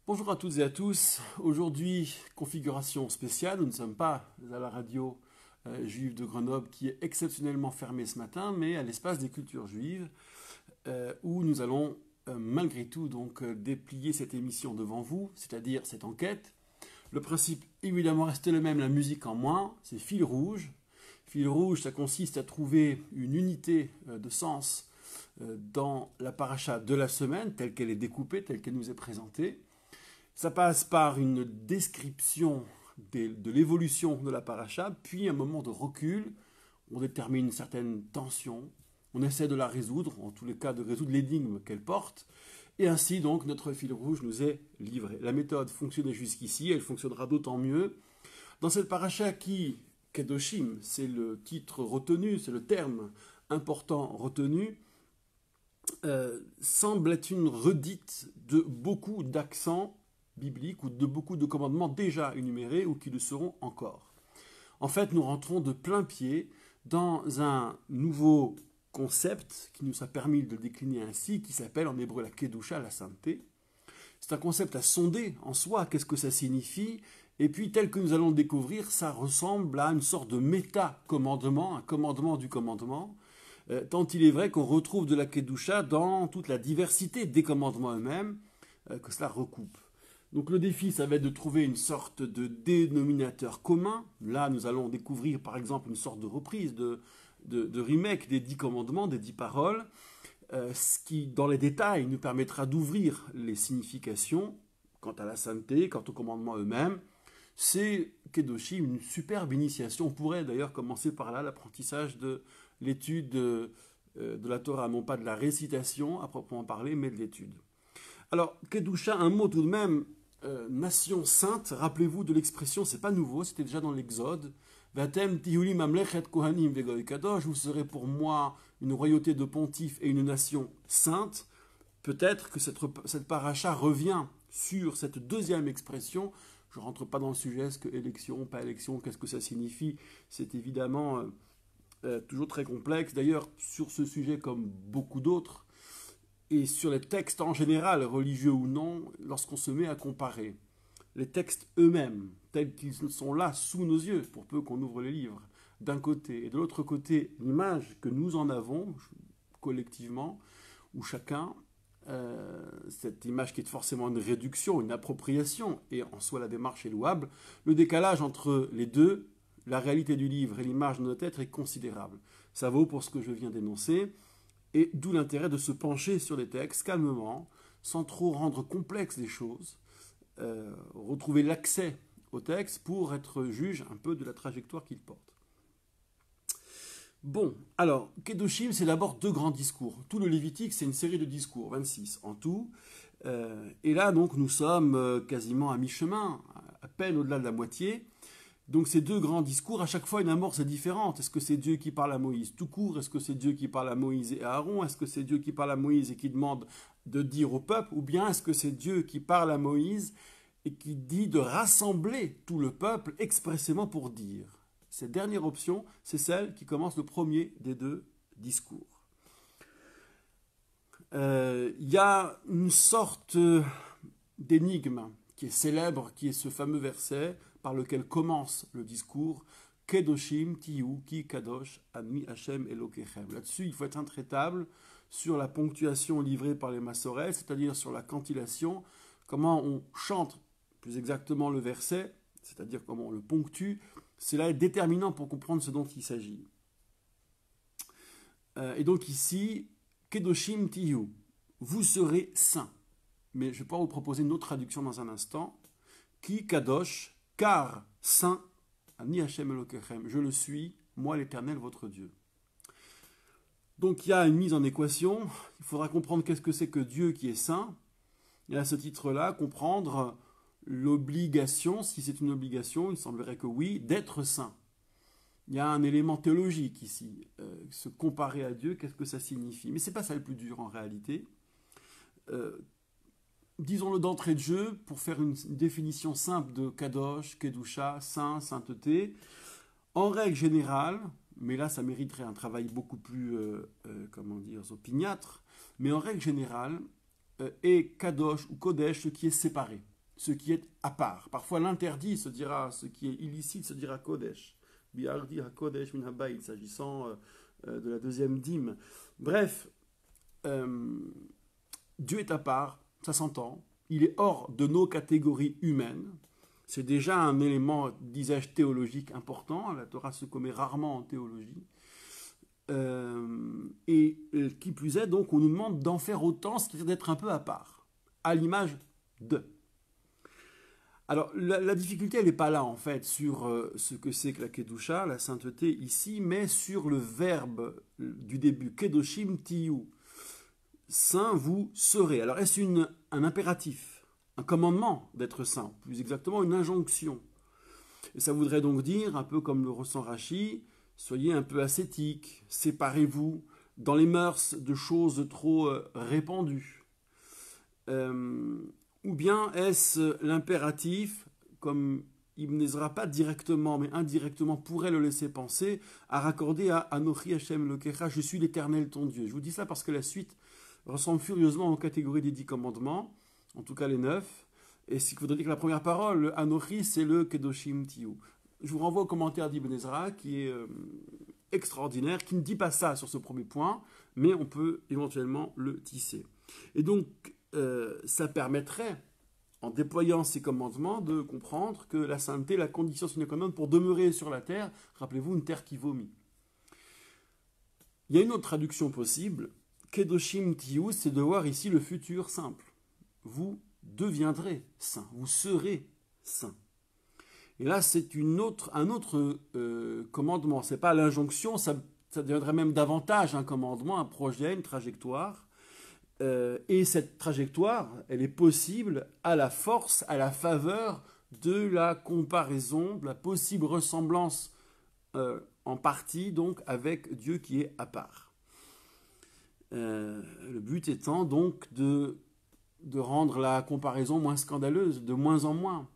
Bonjour à toutes et à tous. Aujourd'hui, configuration spéciale. Nous ne sommes pas à la radio juive de Grenoble qui est exceptionnellement fermée ce matin, mais à l'espace des cultures juives où nous allons malgré tout déplier cette émission devant vous, c'est-à-dire cette enquête. Le principe évidemment reste le même, la musique en moins, c'est fil rouge. Fil rouge, ça consiste à trouver une unité de sens dans la paracha de la semaine, telle qu'elle est découpée, telle qu'elle nous est présentée. Ça passe par une description de l'évolution de la paracha, puis un moment de recul. On détermine une certaine tension, on essaie de la résoudre, en tous les cas de résoudre l'énigme qu'elle porte, et ainsi donc notre fil rouge nous est livré. La méthode fonctionnait jusqu'ici, elle fonctionnera d'autant mieux. Dans cette paracha qui, Kedoshim, c'est le titre retenu, c'est le terme important retenu, semble être une redite de beaucoup d'accents bibliques ou de beaucoup de commandements déjà énumérés ou qui le seront encore. En fait, nous rentrons de plein pied dans un nouveau concept qui nous a permis de le décliner ainsi, qui s'appelle en hébreu la Kedusha, la sainteté. C'est un concept à sonder en soi, qu'est-ce que ça signifie, et puis tel que nous allons le découvrir, ça ressemble à une sorte de méta-commandement, un commandement du commandement, tant il est vrai qu'on retrouve de la Kedusha dans toute la diversité des commandements eux-mêmes que cela recoupe. Donc le défi, ça va être de trouver une sorte de dénominateur commun. Là, nous allons découvrir par exemple une sorte de reprise, de remake des 10 commandements, des 10 paroles, ce qui, dans les détails, nous permettra d'ouvrir les significations quant à la sainteté, quant aux commandements eux-mêmes. C'est Kedoshim, une superbe initiation. On pourrait d'ailleurs commencer par là, l'apprentissage de l'étude de la Torah, non pas de la récitation à proprement parler, mais de l'étude. Alors, Kedusha, un mot tout de même, nation sainte, rappelez-vous de l'expression, c'est pas nouveau, c'était déjà dans l'Exode. Vatem tihuli mamlechet kohanim vegoy kadosh, vous serez pour moi une royauté de pontifes et une nation sainte. Peut-être que cette paracha revient sur cette deuxième expression. Je ne rentre pas dans le sujet, est-ce que élection, pas élection, qu'est-ce que ça signifie? C'est évidemment toujours très complexe. D'ailleurs, sur ce sujet, comme beaucoup d'autres, et sur les textes en général, religieux ou non, lorsqu'on se met à comparer les textes eux-mêmes, tels qu'ils sont là sous nos yeux, pour peu qu'on ouvre les livres, d'un côté, et de l'autre côté, l'image que nous en avons, collectivement, ou chacun, cette image qui est forcément une réduction, une appropriation, et en soi la démarche est louable, le décalage entre les deux, la réalité du livre et l'image de notre être est considérable. Ça vaut pour ce que je viens d'énoncer. Et d'où l'intérêt de se pencher sur les textes calmement, sans trop rendre complexes les choses, retrouver l'accès au texte pour être juge un peu de la trajectoire qu'il porte. Bon, alors, Kedoshim, c'est d'abord deux grands discours. Tout le Lévitique, c'est une série de discours, 26 en tout. Et là, donc, nous sommes quasiment à mi-chemin, à peine au-delà de la moitié. Donc ces deux grands discours, à chaque fois une amorce est différente. Est-ce que c'est Dieu qui parle à Moïse tout court? Est-ce que c'est Dieu qui parle à Moïse et à Aaron? Est-ce que c'est Dieu qui parle à Moïse et qui demande de dire au peuple? Ou bien est-ce que c'est Dieu qui parle à Moïse et qui dit de rassembler tout le peuple expressément pour dire? Cette dernière option, c'est celle qui commence le premier des deux discours. Il y a une sorte d'énigme qui est célèbre, qui est ce fameux verset par lequel commence le discours Kedoshim tiyu ki kadosh ami Hashem Elokechem. Là-dessus, il faut être intraitable sur la ponctuation livrée par les Massorets, c'est-à-dire sur la cantillation, comment on chante plus exactement le verset, c'est-à-dire comment on le ponctue. Cela est déterminant pour comprendre ce dont il s'agit. Et donc ici, Kedoshim tiyu, vous serez saints. Mais je vais pouvoir vous proposer une autre traduction dans un instant. Ki kadosh, car saint, ani Hashem Elokechem, je le suis, moi l'Éternel, votre Dieu. Donc il y a une mise en équation, il faudra comprendre qu'est-ce que c'est que Dieu qui est saint, et à ce titre-là, comprendre l'obligation, si c'est une obligation, il semblerait que oui, d'être saint. Il y a un élément théologique ici, se comparer à Dieu, qu'est-ce que ça signifie? Mais ce n'est pas ça le plus dur en réalité. Disons-le d'entrée de jeu, pour faire une définition simple de Kadosh, Kedusha, saint, sainteté, en règle générale, mais là ça mériterait un travail beaucoup plus, opiniâtre, mais en règle générale, est Kadosh ou Kodesh ce qui est séparé. ce qui est à part. Parfois l'interdit se dira, ce qui est illicite se dira Kodesh. Biardi HaKodesh min habayit, s'agissant de la deuxième dîme. Bref, Dieu est à part, ça s'entend. Il est hors de nos catégories humaines. C'est déjà un élément d'usage théologique important. La Torah se commet rarement en théologie. Et qui plus est, donc, on nous demande d'en faire autant, c'est-à-dire d'être un peu à part, à l'image de. Alors, la difficulté, elle n'est pas là, en fait, sur ce que c'est que la Kedusha, la sainteté ici, mais sur le verbe du début, Kedoshim tiyu. Saint vous serez. Alors, est-ce un impératif, un commandement d'être saint, plus exactement une injonction? Et ça voudrait donc dire, un peu comme le ressent Rashi, soyez un peu ascétique, séparez-vous dans les mœurs de choses trop répandues. Ou bien est-ce l'impératif, comme Ibn Ezra, pas directement, mais indirectement pourrait le laisser penser, à raccorder à Anochi Hashem Elokecha, je suis l'Éternel ton Dieu. Je vous dis ça parce que la suite ressemble furieusement aux catégories des 10 commandements, en tout cas les 9, et ce qu'il faudrait dire que la première parole, le Anochi, c'est le Kedoshim Tiyu. Je vous renvoie au commentaire d'Ibn Ezra, qui est extraordinaire, qui ne dit pas ça sur ce premier point, mais on peut éventuellement le tisser. Et donc, ça permettrait, en déployant ces commandements, de comprendre que la sainteté, la condition sine qua non pour demeurer sur la terre, rappelez-vous, une terre qui vomit. Il y a une autre traduction possible, Kedoshim Tiyu, c'est de voir ici le futur simple. Vous deviendrez saint, vous serez saint. Et là, c'est un autre commandement. Ce n'est pas l'injonction, ça deviendrait même davantage un commandement, un projet, une trajectoire. Et cette trajectoire, elle est possible à la force, à la faveur de la comparaison, de la possible ressemblance en partie donc avec Dieu qui est à part. Le but étant donc de rendre la comparaison moins scandaleuse, de moins en moins,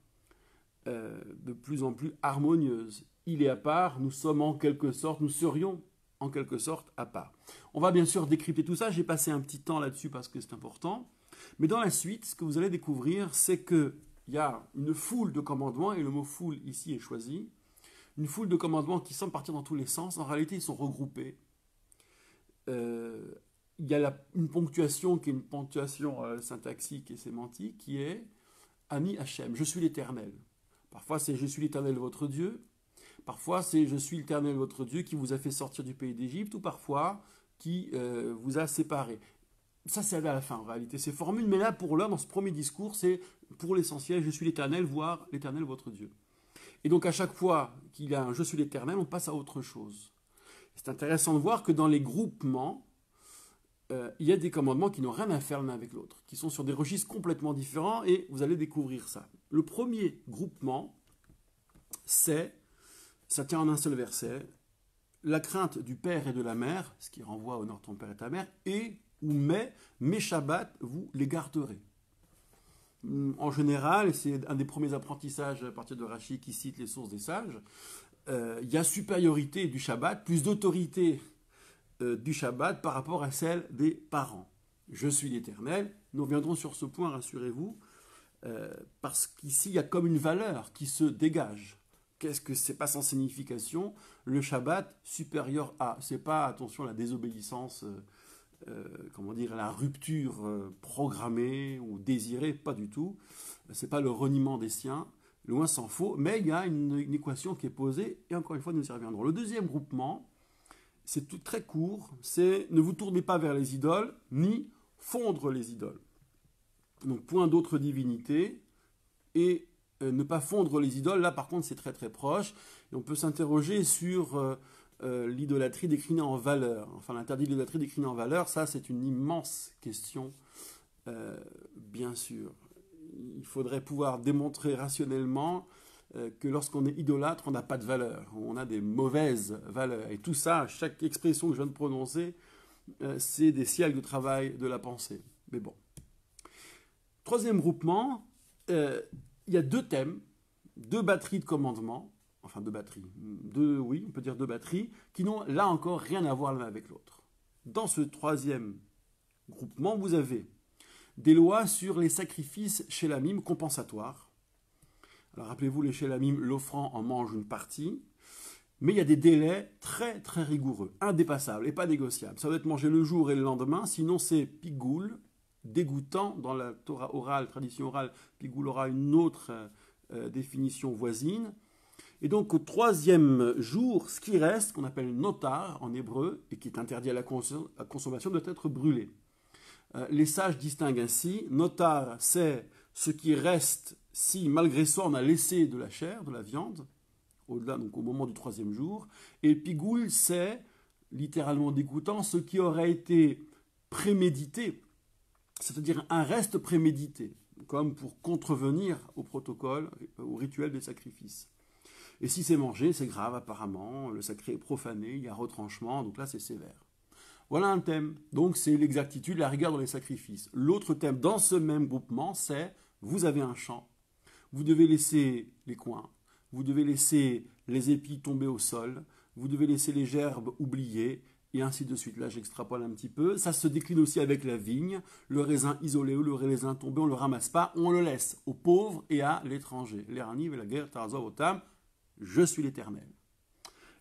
de plus en plus harmonieuse. Il est à part, nous sommes en quelque sorte, nous serions en quelque sorte à part. On va bien sûr décrypter tout ça, j'ai passé un petit temps là-dessus parce que c'est important, mais dans la suite, ce que vous allez découvrir, c'est qu'il y a une foule de commandements, et le mot foule ici est choisi, une foule de commandements qui semblent partir dans tous les sens, en réalité ils sont regroupés. Il y a une ponctuation qui est une ponctuation syntaxique et sémantique, qui est Ani Hachem, je suis l'Éternel. Parfois c'est je suis l'Éternel votre Dieu, parfois c'est je suis l'Éternel votre Dieu qui vous a fait sortir du pays d'Égypte, ou parfois qui vous a séparé. Ça c'est à la fin en réalité, ces formules, mais là pour l'heure, dans ce premier discours, c'est pour l'essentiel, je suis l'Éternel, voire l'Éternel votre Dieu. Et donc à chaque fois qu'il y a un je suis l'Éternel, on passe à autre chose. C'est intéressant de voir que dans les groupements, il y a des commandements qui n'ont rien à faire l'un avec l'autre, qui sont sur des registres complètement différents, et vous allez découvrir ça. Le premier groupement, ça tient en un seul verset, la crainte du père et de la mère, ce qui renvoie au honore ton père et ta mère, et ou mes Shabbats, vous les garderez. En général, et c'est un des premiers apprentissages à partir de Rashi qui cite les sources des sages, il y a supériorité du Shabbat, plus d'autorité du Shabbat par rapport à celle des parents. Je suis l'Éternel, nous reviendrons sur ce point, rassurez-vous, parce qu'ici il y a comme une valeur qui se dégage. Qu'est-ce que c'est pas sans signification? Le Shabbat supérieur à, c'est pas, attention, la désobéissance, comment dire, la rupture programmée ou désirée, pas du tout. C'est pas le reniement des siens, loin s'en faut, mais il y a une équation qui est posée, et encore une fois nous y reviendrons. Le deuxième groupement, c'est tout très court, c'est ne vous tournez pas vers les idoles, ni fondre les idoles. Donc point d'autres divinités, et ne pas fondre les idoles, là par contre c'est très très proche, et on peut s'interroger sur l'idolâtrie déclinée en valeur. Enfin l'interdit de l'idolâtrie déclinée en valeur, ça c'est une immense question, bien sûr. Il faudrait pouvoir démontrer rationnellement que lorsqu'on est idolâtre, on n'a pas de valeur, on a des mauvaises valeurs. Et tout ça, chaque expression que je viens de prononcer, c'est des siècles de travail de la pensée. Mais bon. Troisième groupement, il y a deux thèmes, deux batteries de commandements, enfin deux batteries, oui, on peut dire deux batteries, qui n'ont là encore rien à voir l'un avec l'autre. Dans ce troisième groupement, vous avez des lois sur les sacrifices shélamim compensatoires. Alors rappelez-vous, les shélamim, l'offrant en mange une partie, mais il y a des délais très très rigoureux, indépassables et pas négociables. Ça doit être mangé le jour et le lendemain, sinon c'est pigoul, dégoûtant. Dans la Torah orale, tradition orale, pigoul aura une autre définition voisine. Et donc au troisième jour, ce qui reste, qu'on appelle notar en hébreu, et qui est interdit à la consommation, doit être brûlé. Les sages distinguent ainsi, notar c'est ce qui reste si malgré soi on a laissé de la chair, de la viande, au-delà, donc au moment du troisième jour, et pigoul c'est, littéralement dégoûtant, ce qui aurait été prémédité, c'est-à-dire un reste prémédité, comme pour contrevenir au protocole, au rituel des sacrifices. Et si c'est mangé, c'est grave apparemment, le sacré est profané, il y a retranchement, donc là c'est sévère. Voilà un thème, donc c'est l'exactitude, la rigueur dans les sacrifices. L'autre thème dans ce même groupement, c'est vous avez un champ, vous devez laisser les coins, vous devez laisser les épis tomber au sol, vous devez laisser les gerbes oubliées, et ainsi de suite. Là j'extrapole un petit peu, ça se décline aussi avec la vigne, le raisin isolé ou le raisin tombé, on ne le ramasse pas, on le laisse aux pauvres et à l'étranger. L'Eraniv et la guerre, Tarazov Otam, je suis l'Éternel.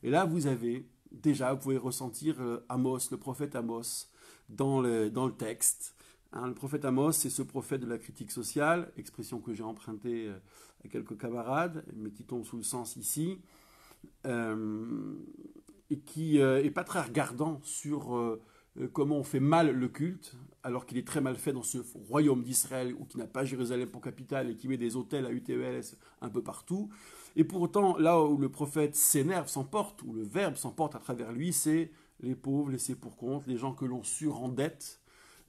Et là, vous avez, déjà, vous pouvez ressentir Amos, le prophète Amos, dans le texte. Le prophète Amos, c'est ce prophète de la critique sociale, expression que j'ai empruntée à quelques camarades, mais qui tombe sous le sens ici, et qui n'est pas très regardant sur comment on fait mal le culte, alors qu'il est très mal fait dans ce royaume d'Israël, ou qui n'a pas Jérusalem pour capitale, et qui met des hôtels à UTELS un peu partout. Et pourtant, là où le prophète s'énerve, s'emporte, où le verbe s'emporte à travers lui, c'est les pauvres laissés pour compte, les gens que l'on surendette.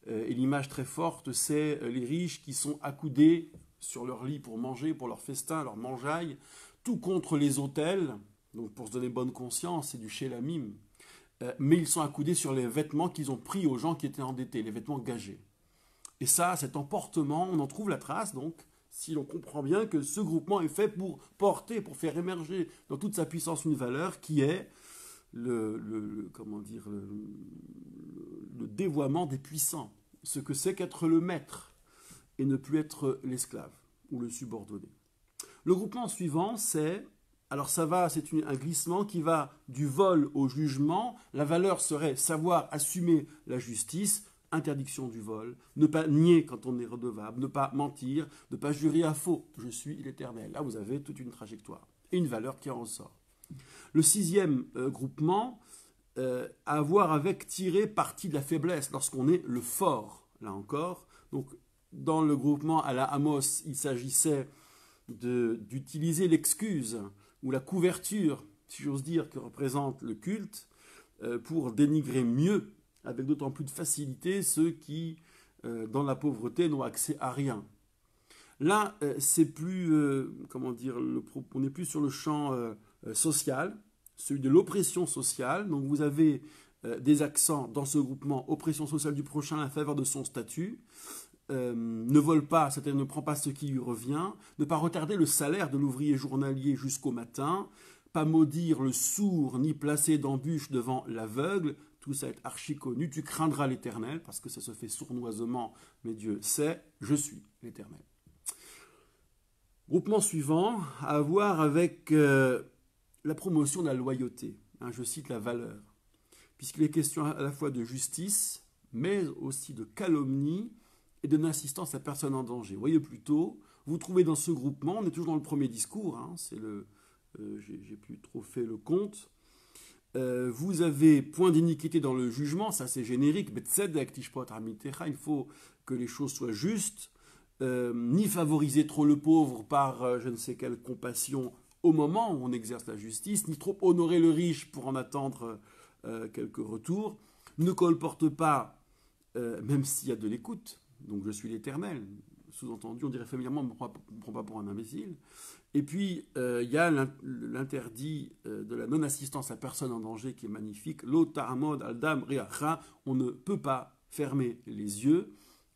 Et l'image très forte, c'est les riches qui sont accoudés sur leur lit pour manger, pour leur festin, leur mangeaille, tout contre les autels, donc pour se donner bonne conscience, c'est du shélamim. Mais ils sont accoudés sur les vêtements qu'ils ont pris aux gens qui étaient endettés, les vêtements gagés. Et ça, cet emportement, on en trouve la trace, donc, si l'on comprend bien que ce groupement est fait pour porter, pour faire émerger dans toute sa puissance une valeur qui est le dévoiement des puissants, ce que c'est qu'être le maître et ne plus être l'esclave ou le subordonné. Le groupement suivant, c'est, alors ça va, c'est un glissement qui va du vol au jugement. La valeur serait savoir assumer la justice, interdiction du vol, ne pas nier quand on est redevable, ne pas mentir, ne pas jurer à faux. Je suis l'Éternel. Là, vous avez toute une trajectoire et une valeur qui en ressort. Le sixième groupement a à voir avec tirer parti de la faiblesse lorsqu'on est le fort, là encore. Donc, dans le groupement à la Amos, il s'agissait d'utiliser l'excuse ou la couverture, si j'ose dire, que représente le culte, pour dénigrer mieux, avec d'autant plus de facilité, ceux qui, dans la pauvreté, n'ont accès à rien. Là, c'est plus, on n'est plus sur le champ social, celui de l'oppression sociale. Donc vous avez des accents dans ce groupement, oppression sociale du prochain à la faveur de son statut, ne vole pas, c'est-à-dire ne prend pas ce qui lui revient, ne pas retarder le salaire de l'ouvrier journalier jusqu'au matin, pas maudire le sourd, ni placer d'embûche devant l'aveugle, tout ça est archi connu, tu craindras l'Éternel, parce que ça se fait sournoisement, mais Dieu sait, je suis l'Éternel. Groupement suivant, à voir avec la promotion de la loyauté, je cite la valeur, puisqu'il est question à la fois de justice, mais aussi de calomnie et de non-assistance à personne en danger. Voyez plutôt, vous trouvez dans ce groupement, on est toujours dans le premier discours, j'ai plus trop fait le compte, vous avez point d'iniquité dans le jugement, ça c'est générique, il faut que les choses soient justes, ni favoriser trop le pauvre par je ne sais quelle compassion au moment où on exerce la justice, ni trop honorer le riche pour en attendre quelques retours, ne colporte pas, même s'il y a de l'écoute, donc je suis l'Éternel, sous-entendu, on dirait familièrement, ne me prend pas pour un imbécile. Et puis, il y a l'interdit de la non-assistance à personne en danger qui est magnifique. Lo ta'amod al-dam riacha, on ne peut pas fermer les yeux.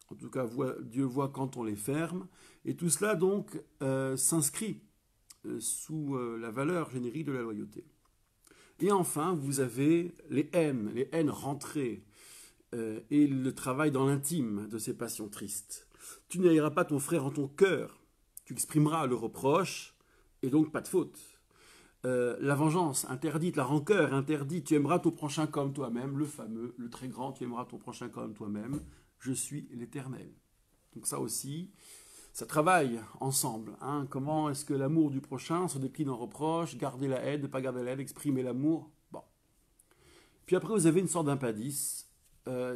En tout cas, Dieu voit quand on les ferme. Et tout cela, donc, s'inscrit sous la valeur générique de la loyauté. Et enfin, vous avez les haines rentrées, et le travail dans l'intime de ces passions tristes. Tu n'haïras pas ton frère en ton cœur, tu exprimeras le reproche, et donc pas de faute. La vengeance interdite, la rancœur interdite, tu aimeras ton prochain comme toi-même, le fameux, le très grand, tu aimeras ton prochain comme toi-même, je suis l'Éternel. Donc ça aussi, ça travaille ensemble. Hein. Comment est-ce que l'amour du prochain se décline en reproche, garder la haine, ne pas garder la haine, exprimer l'amour. Bon. Puis après, vous avez une sorte d'impadice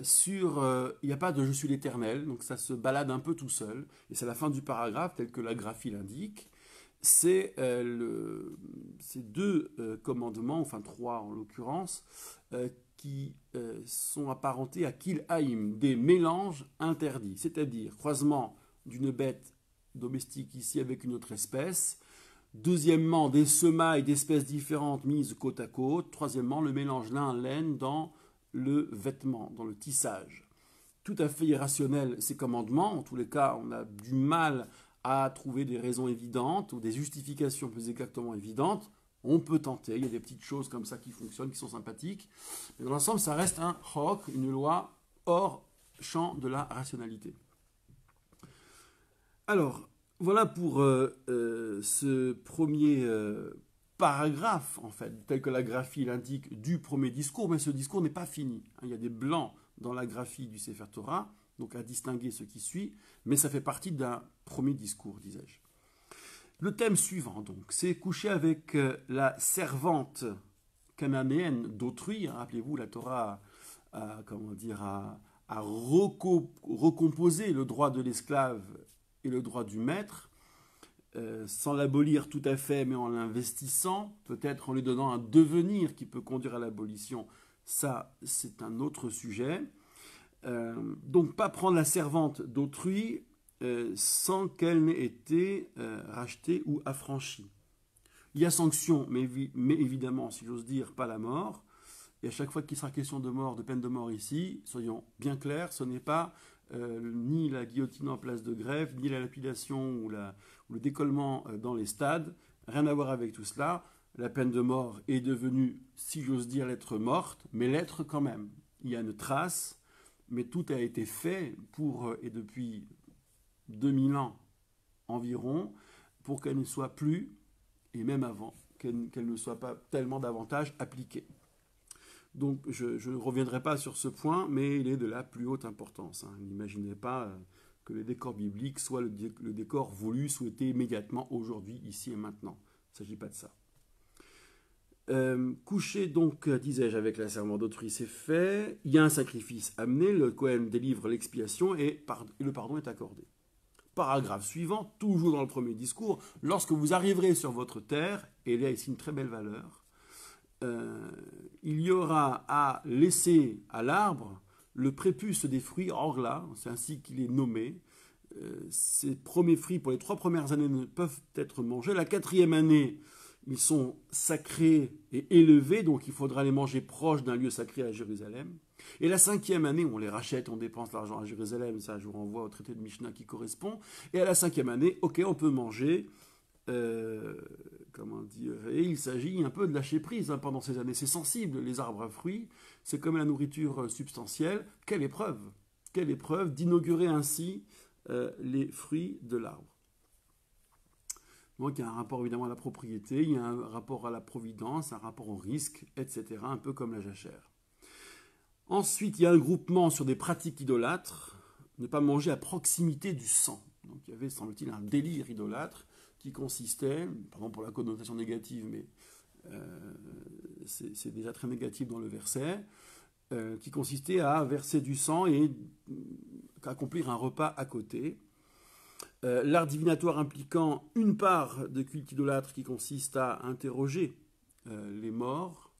sur il n'y a pas de je suis l'Éternel, donc ça se balade un peu tout seul, et c'est la fin du paragraphe, tel que la graphie l'indique. C'est ces deux commandements, enfin trois en l'occurrence, qui sont apparentés à Kil Haïm, des mélanges interdits, c'est-à-dire croisement d'une bête domestique ici avec une autre espèce. Deuxièmement, des semailles d'espèces différentes mises côte à côte. Troisièmement, le mélange lin-laine dans le vêtement, dans le tissage. Tout à fait irrationnel ces commandements. En tous les cas, on a du mal à trouver des raisons évidentes ou des justifications plus exactement évidentes. On peut tenter, il y a des petites choses comme ça qui fonctionnent, qui sont sympathiques. Mais dans l'ensemble, ça reste un chok, une loi hors champ de la rationalité. Alors, voilà pour ce premier paragraphe, en fait, tel que la graphie l'indique, du premier discours, mais ce discours n'est pas fini. Il y a des blancs dans la graphie du Sefer Torah, donc à distinguer ce qui suit, mais ça fait partie d'un premier discours, disais-je. Le thème suivant, donc, c'est coucher avec la servante cananéenne d'autrui. Rappelez-vous, la Torah a recomposé le droit de l'esclave et le droit du maître, sans l'abolir tout à fait, mais en l'investissant, peut-être en lui donnant un devenir qui peut conduire à l'abolition. Ça, c'est un autre sujet. Donc, pas prendre la servante d'autrui sans qu'elle n'ait été rachetée ou affranchie. Il y a sanction, mais évidemment, si j'ose dire, pas la mort. Et à chaque fois qu'il sera question de mort, de peine de mort ici, soyons bien clairs, ce n'est pas ni la guillotine en place de grève, ni la lapidation ou le décollement dans les stades. Rien à voir avec tout cela. La peine de mort est devenue, si j'ose dire, l'être morte, mais l'être quand même. Il y a une trace, mais tout a été fait pour, et depuis 2000 ans environ, pour qu'elle ne soit plus, et même avant, qu'elle ne soit pas tellement davantage appliquée. Donc je ne reviendrai pas sur ce point, mais il est de la plus haute importance. Hein. N'imaginez pas que le décor biblique soit le décor voulu, souhaité immédiatement, aujourd'hui, ici et maintenant. Il ne s'agit pas de ça. Coucher donc, disais-je, avec la servante d'autrui, c'est fait. Il y a un sacrifice amené, le Kohen délivre l'expiation et le pardon est accordé. Paragraphe suivant, toujours dans le premier discours, lorsque vous arriverez sur votre terre, et il y a ici une très belle valeur, il y aura à laisser à l'arbre le prépuce des fruits orla, c'est ainsi qu'il est nommé. Ces premiers fruits pour les 3 premières années ne peuvent être mangés. La 4e année, ils sont sacrés et élevés, donc il faudra les manger proche d'un lieu sacré à Jérusalem. Et la 5e année, on les rachète, on dépense l'argent à Jérusalem, ça je vous renvoie au traité de Mishnah qui correspond. Et à la 5e année, ok, on peut manger, et il s'agit un peu de lâcher prise hein, pendant ces années. C'est sensible, les arbres à fruits, c'est comme la nourriture substantielle. Quelle épreuve d'inaugurer ainsi les fruits de l'arbre. Donc il y a un rapport évidemment à la propriété, il y a un rapport à la providence, un rapport au risque, etc. Un peu comme la jachère. Ensuite, il y a un groupement sur des pratiques idolâtres, ne pas manger à proximité du sang. Donc il y avait, semble-t-il, un délire idolâtre qui consistait, pardon pour la connotation négative, mais c'est déjà très négatif dans le verset, qui consistait à verser du sang et accomplir un repas à côté. L'art divinatoire impliquant une part de culte idolâtre qui consiste à interroger les morts,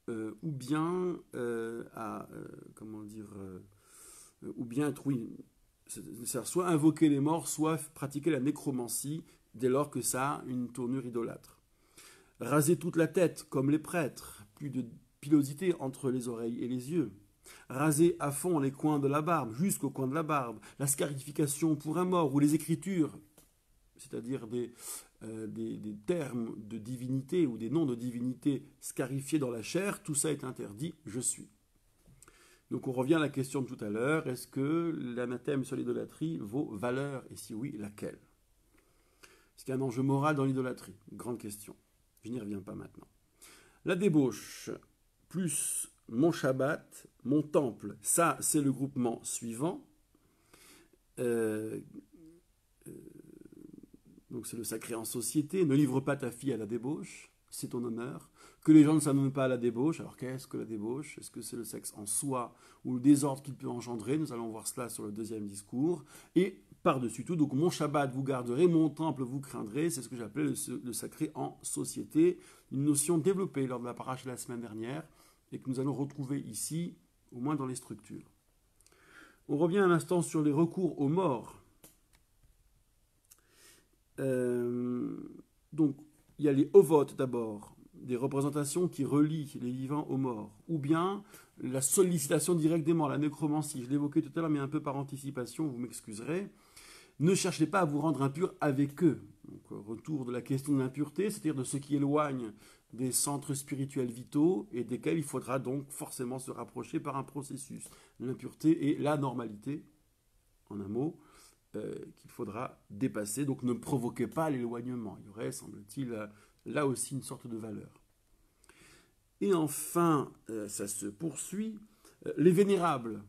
ou bien soit invoquer les morts, soit pratiquer la nécromancie dès lors que ça a une tournure idolâtre. Raser toute la tête comme les prêtres, plus de pilosité entre les oreilles et les yeux. Raser à fond les coins de la barbe, jusqu'au coin de la barbe, la scarification pour un mort, ou les écritures, c'est-à-dire des termes de divinité ou des noms de divinité scarifiés dans la chair, tout ça est interdit, je suis. Donc on revient à la question de tout à l'heure, est-ce que l'anathème sur l'idolâtrie vaut valeur? Et si oui, laquelle? Est-ce qu'il y a un enjeu moral dans l'idolâtrie? Grande question. Je n'y reviens pas maintenant. La débauche, plus mon Shabbat, mon temple, ça c'est le groupement suivant. Donc c'est le sacré en société. Ne livre pas ta fille à la débauche, c'est ton honneur. Que les gens ne s'adonnent pas à la débauche. Alors qu'est-ce que la débauche? Est-ce que c'est le sexe en soi ou le désordre qu'il peut engendrer? Nous allons voir cela sur le deuxième discours. Et par-dessus tout, donc mon Shabbat vous garderez, mon temple vous craindrez. C'est ce que j'appelais le sacré en société. Une notion développée lors de la parache de la semaine dernière et que nous allons retrouver ici, au moins dans les structures. On revient un instant sur les recours aux morts. Donc, il y a les ovot d'abord, des représentations qui relient les vivants aux morts, ou bien la sollicitation directe des morts, la nécromancie. Je l'évoquais tout à l'heure, mais un peu par anticipation, vous m'excuserez. Ne cherchez pas à vous rendre impur avec eux. Donc, retour de la question de l'impureté, c'est-à-dire de ce qui éloigne des centres spirituels vitaux et desquels il faudra donc forcément se rapprocher par un processus. L'impureté et la normalité, en un mot, qu'il faudra dépasser. Donc ne provoquez pas l'éloignement. Il y aurait, semble-t-il, là aussi une sorte de valeur. Et enfin, ça se poursuit, les vénérables,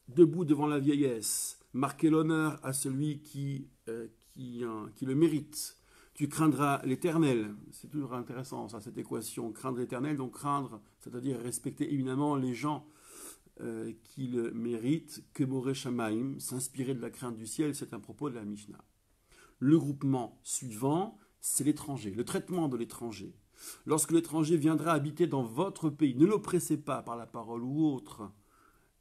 debout devant la vieillesse, marquez l'honneur à celui qui le mérite. Tu craindras l'Éternel. C'est toujours intéressant, ça, cette équation. Craindre l'Éternel, donc craindre, c'est-à-dire respecter évidemment les gens qui le méritent. Que Moré Shamaim, s'inspirer de la crainte du ciel, c'est un propos de la Mishnah. Le groupement suivant, c'est l'étranger, le traitement de l'étranger. Lorsque l'étranger viendra habiter dans votre pays, ne l'oppressez pas par la parole ou autre.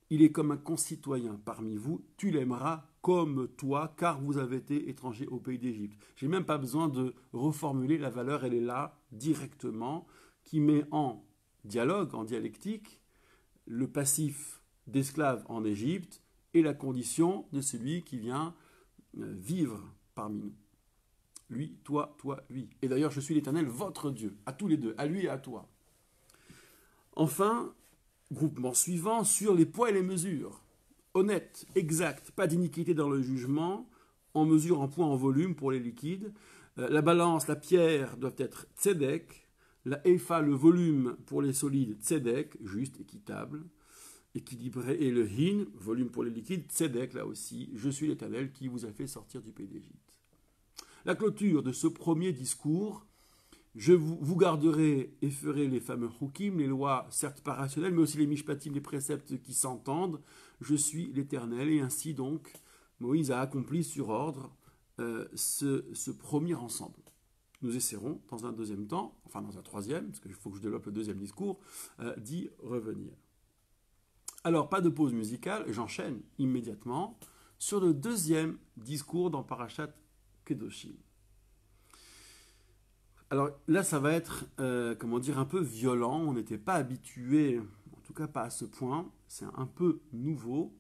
Il est comme un concitoyen parmi vous, tu l'aimeras comme toi, car vous avez été étranger au pays d'Égypte. Je n'ai même pas besoin de reformuler la valeur, elle est là, directement, qui met en dialogue, en dialectique, le passif d'esclave en Égypte et la condition de celui qui vient vivre parmi nous. Lui, toi, lui. Et d'ailleurs, je suis l'Éternel, votre Dieu, à tous les deux, à lui et à toi. Enfin, groupement suivant, sur les poids et les mesures. Honnête, exact, pas d'iniquité dans le jugement, en mesure, en poids, en volume pour les liquides. La balance, la pierre doivent être tzedek, la épha, le volume pour les solides, tzedek, juste, équitable, équilibré, et le hin, volume pour les liquides, tzedek, là aussi, je suis l'Éternel qui vous a fait sortir du pays d'Égypte. La clôture de ce premier discours, je vous garderai et ferai les fameux hukim, les lois certes pas rationnelles, mais aussi les mishpatim, les préceptes qui s'entendent. Je suis l'Éternel, et ainsi donc Moïse a accompli sur ordre ce premier ensemble. Nous essaierons dans un deuxième temps, enfin dans un troisième, parce qu'il faut que je développe le deuxième discours, d'y revenir. Alors, pas de pause musicale, j'enchaîne immédiatement sur le deuxième discours dans Parashat Kedoshim. Alors là, ça va être, un peu violent. On n'était pas habitué, en tout cas pas à ce point. C'est un peu nouveau.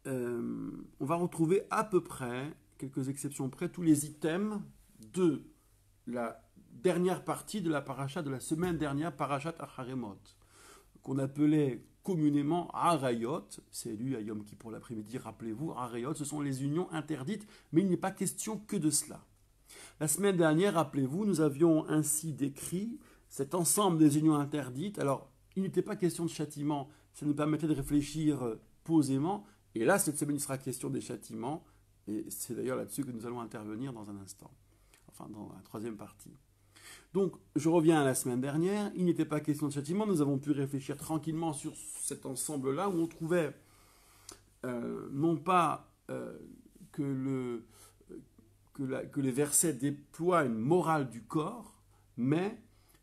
On va retrouver à peu près, quelques exceptions près, tous les items de la dernière partie de la paracha de la semaine dernière, Parashat Acharemot, qu'on appelait communément Harayot. C'est lu à Yom Kippour l'après-midi, rappelez-vous, Harayot, ce sont les unions interdites, mais il n'est pas question que de cela. La semaine dernière, rappelez-vous, nous avions ainsi décrit cet ensemble des unions interdites. Alors, il n'était pas question de châtiment, ça nous permettait de réfléchir posément. Et là, cette semaine, il sera question des châtiments. Et c'est d'ailleurs là-dessus que nous allons intervenir dans un instant. Enfin, dans la troisième partie. Donc, je reviens à la semaine dernière. Il n'était pas question de châtiment. Nous avons pu réfléchir tranquillement sur cet ensemble-là où on trouvait non pas que les versets déploient une morale du corps, mais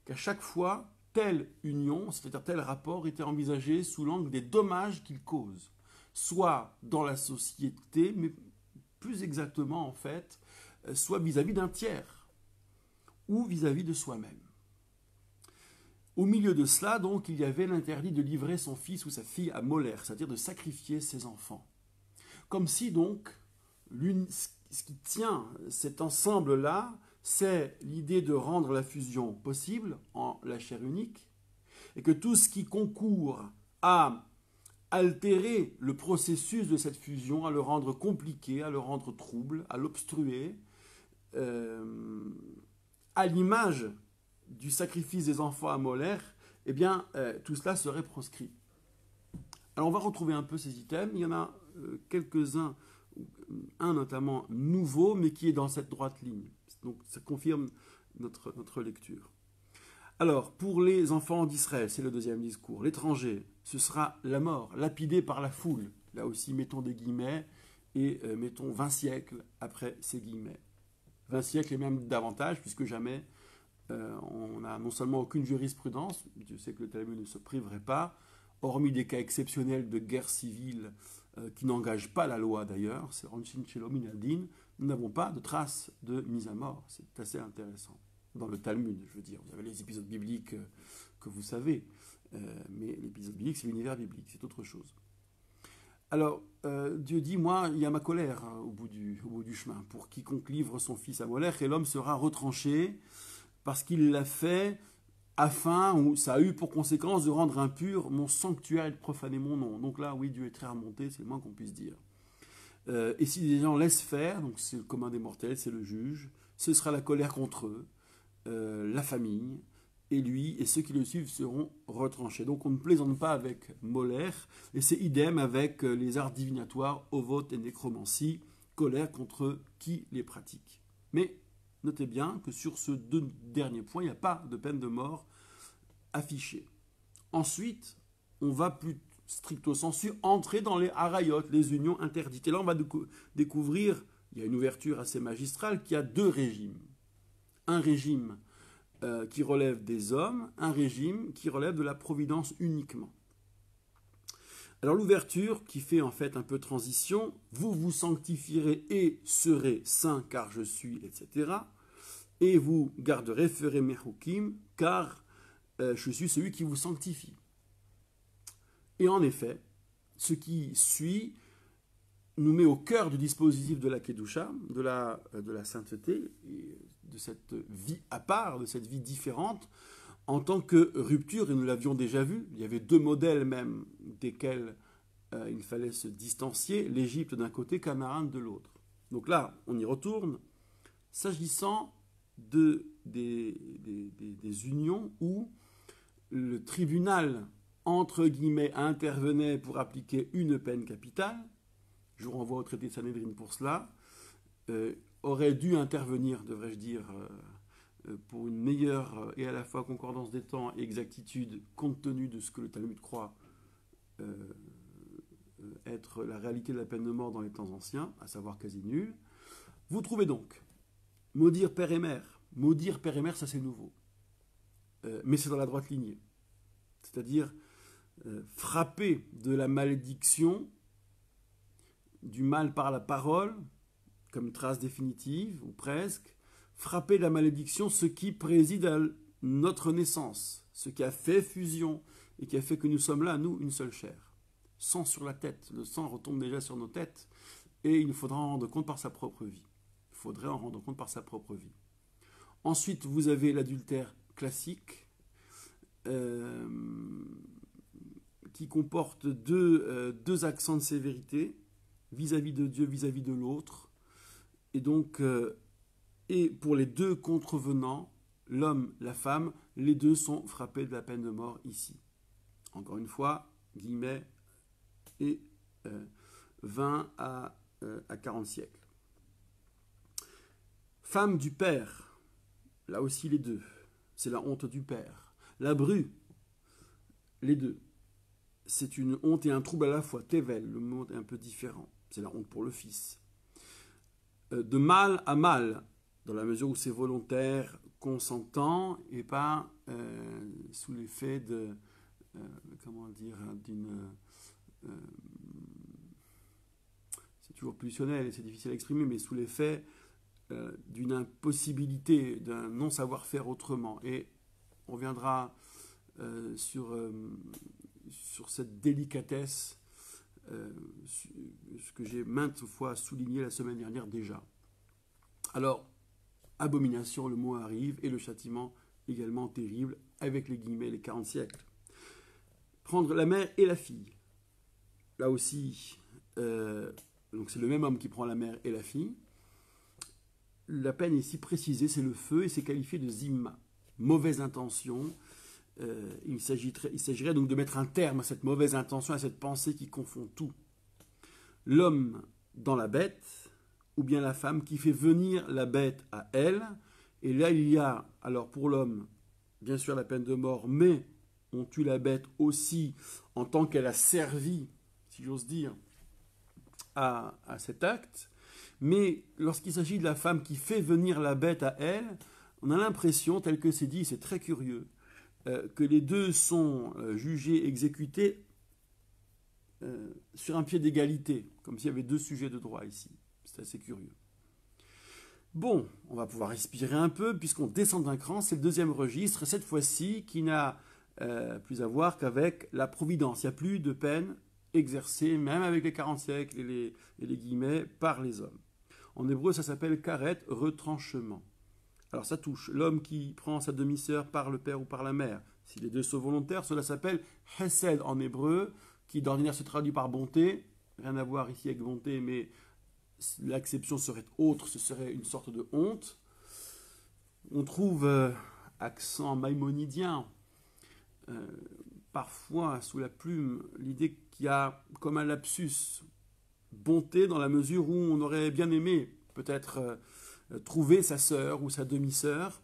qu'à chaque fois, telle union, c'est-à-dire tel rapport, était envisagé sous l'angle des dommages qu'il cause, soit dans la société, mais plus exactement en fait, soit vis-à-vis d'un tiers, ou vis-à-vis de soi-même. Au milieu de cela, donc, il y avait l'interdit de livrer son fils ou sa fille à Molaire, c'est-à-dire de sacrifier ses enfants. Comme si donc, ce qui tient cet ensemble-là, c'est l'idée de rendre la fusion possible en la chair unique, et que tout ce qui concourt à altérer le processus de cette fusion, à le rendre compliqué, à le rendre trouble, à l'obstruer, à l'image du sacrifice des enfants à Molaire, eh bien, tout cela serait proscrit. Alors, on va retrouver un peu ces items. Il y en a quelques-uns, un notamment nouveau, mais qui est dans cette droite ligne. Donc, ça confirme notre lecture. Alors, pour les enfants d'Israël, c'est le deuxième discours. L'étranger, ce sera la mort, lapidé par la foule. Là aussi, mettons des guillemets et mettons 20 siècles après ces guillemets. 20 siècles et même davantage, puisque jamais on n'a non seulement aucune jurisprudence, Dieu sait que le Talmud ne se priverait pas, hormis des cas exceptionnels de guerre civile qui n'engagent pas la loi d'ailleurs, c'est Onshin Shelo Min Adin, nous n'avons pas de traces de mise à mort. C'est assez intéressant. Dans le Talmud, je veux dire, vous avez les épisodes bibliques que vous savez, mais l'épisode biblique, c'est l'univers biblique, c'est autre chose. Alors, Dieu dit, moi, il y a ma colère au bout du chemin, pour quiconque livre son fils à Molaire, et l'homme sera retranché, parce qu'il l'a fait afin, ou ça a eu pour conséquence de rendre impur mon sanctuaire et de profaner mon nom. Donc là, oui, Dieu est très remonté, c'est le moins qu'on puisse dire. Et si les gens laissent faire, donc c'est le commun des mortels, c'est le juge, ce sera la colère contre eux, la famille, et lui, et ceux qui le suivent seront retranchés. Donc on ne plaisante pas avec Molaire, et c'est idem avec les arts divinatoires, ovot et nécromancie, colère contre qui les pratique. Mais notez bien que sur ce deux derniers points, il n'y a pas de peine de mort affichée. Ensuite, on va plus stricto sensu entrer dans les harayot, les unions interdites. Et là, on va découvrir, il y a une ouverture assez magistrale, qu'il y a deux régimes. Un régime qui relève des hommes, un régime qui relève de la providence uniquement. Alors l'ouverture qui fait en fait un peu transition, vous vous sanctifierez et serez saints car je suis, etc. Et vous garderez, ferez mes hukim, car je suis celui qui vous sanctifie. Et en effet, ce qui suit nous met au cœur du dispositif de la Kedusha, de la sainteté, et de cette vie à part, de cette vie différente, en tant que rupture, et nous l'avions déjà vu, il y avait deux modèles même desquels il fallait se distancier, l'Égypte d'un côté, Canaan de l'autre. Donc là, on y retourne, s'agissant des unions où le tribunal, entre guillemets, intervenait pour appliquer une peine capitale, je vous renvoie au traité de Sanhedrin pour cela, aurait dû intervenir, devrais-je dire, pour une meilleure et à la fois concordance des temps et exactitude, compte tenu de ce que le Talmud croit être la réalité de la peine de mort dans les temps anciens, à savoir quasi nulle. Vous trouvez donc maudire père et mère. Maudire père et mère, ça c'est nouveau. Mais c'est dans la droite lignée. C'est-à-dire frapper de la malédiction, du mal par la parole, comme trace définitive, ou presque, frapper de la malédiction ce qui préside à notre naissance, ce qui a fait fusion et qui a fait que nous sommes là, nous, une seule chair. Sang sur la tête, le sang retombe déjà sur nos têtes, et il nous faudra en rendre compte par sa propre vie. Il faudrait en rendre compte par sa propre vie. Ensuite, vous avez l'adultère classique, qui comporte deux accents de sévérité, vis-à-vis de Dieu, vis-à-vis de l'autre. Et donc, et pour les deux contrevenants, l'homme, la femme, les deux sont frappés de la peine de mort ici. Encore une fois, guillemets, et 20 à 40 siècles. Femme du père, là aussi les deux, c'est la honte du père. La bru, les deux, c'est une honte et un trouble à la fois. Tevel, le mot est un peu différent, c'est la honte pour le fils. De mal à mal, dans la mesure où c'est volontaire, consentant, et pas sous l'effet de, comment dire, d'une... c'est toujours pulsionnel et c'est difficile à exprimer, mais sous l'effet d'une impossibilité, d'un non-savoir-faire autrement. Et on reviendra sur cette délicatesse, ce que j'ai maintes fois souligné la semaine dernière déjà. Alors, abomination, le mot arrive, et le châtiment également terrible, avec les guillemets, les 40 siècles. prendre la mère et la fille. Là aussi, donc c'est le même homme qui prend la mère et la fille. La peine est ici précisée, c'est le feu, et c'est qualifié de zimma, mauvaise intention. Il s'agirait donc de mettre un terme à cette mauvaise intention, à cette pensée qui confond tout. L'homme dans la bête, ou bien la femme qui fait venir la bête à elle. Et là, il y a, alors pour l'homme, bien sûr la peine de mort, mais on tue la bête aussi en tant qu'elle a servi, si j'ose dire, à cet acte. Mais lorsqu'il s'agit de la femme qui fait venir la bête à elle, on a l'impression, tel que c'est dit, c'est très curieux, que les deux sont jugés, exécutés sur un pied d'égalité, comme s'il y avait deux sujets de droit ici. C'est assez curieux. Bon, on va pouvoir respirer un peu, puisqu'on descend d'un cran, c'est le deuxième registre, cette fois-ci, qui n'a plus à voir qu'avec la providence. Il n'y a plus de peine exercée, même avec les 40 siècles et les guillemets, par les hommes. En hébreu, ça s'appelle karet, retranchement. Alors ça touche l'homme qui prend sa demi-sœur par le père ou par la mère. Si les deux sont volontaires, cela s'appelle hesed en hébreu, qui d'ordinaire se traduit par bonté. Rien à voir ici avec bonté, mais l'acception serait autre, ce serait une sorte de honte. On trouve accent maïmonidien, parfois sous la plume, l'idée qu'il y a comme un lapsus bonté dans la mesure où on aurait bien aimé peut-être trouver sa sœur ou sa demi-sœur.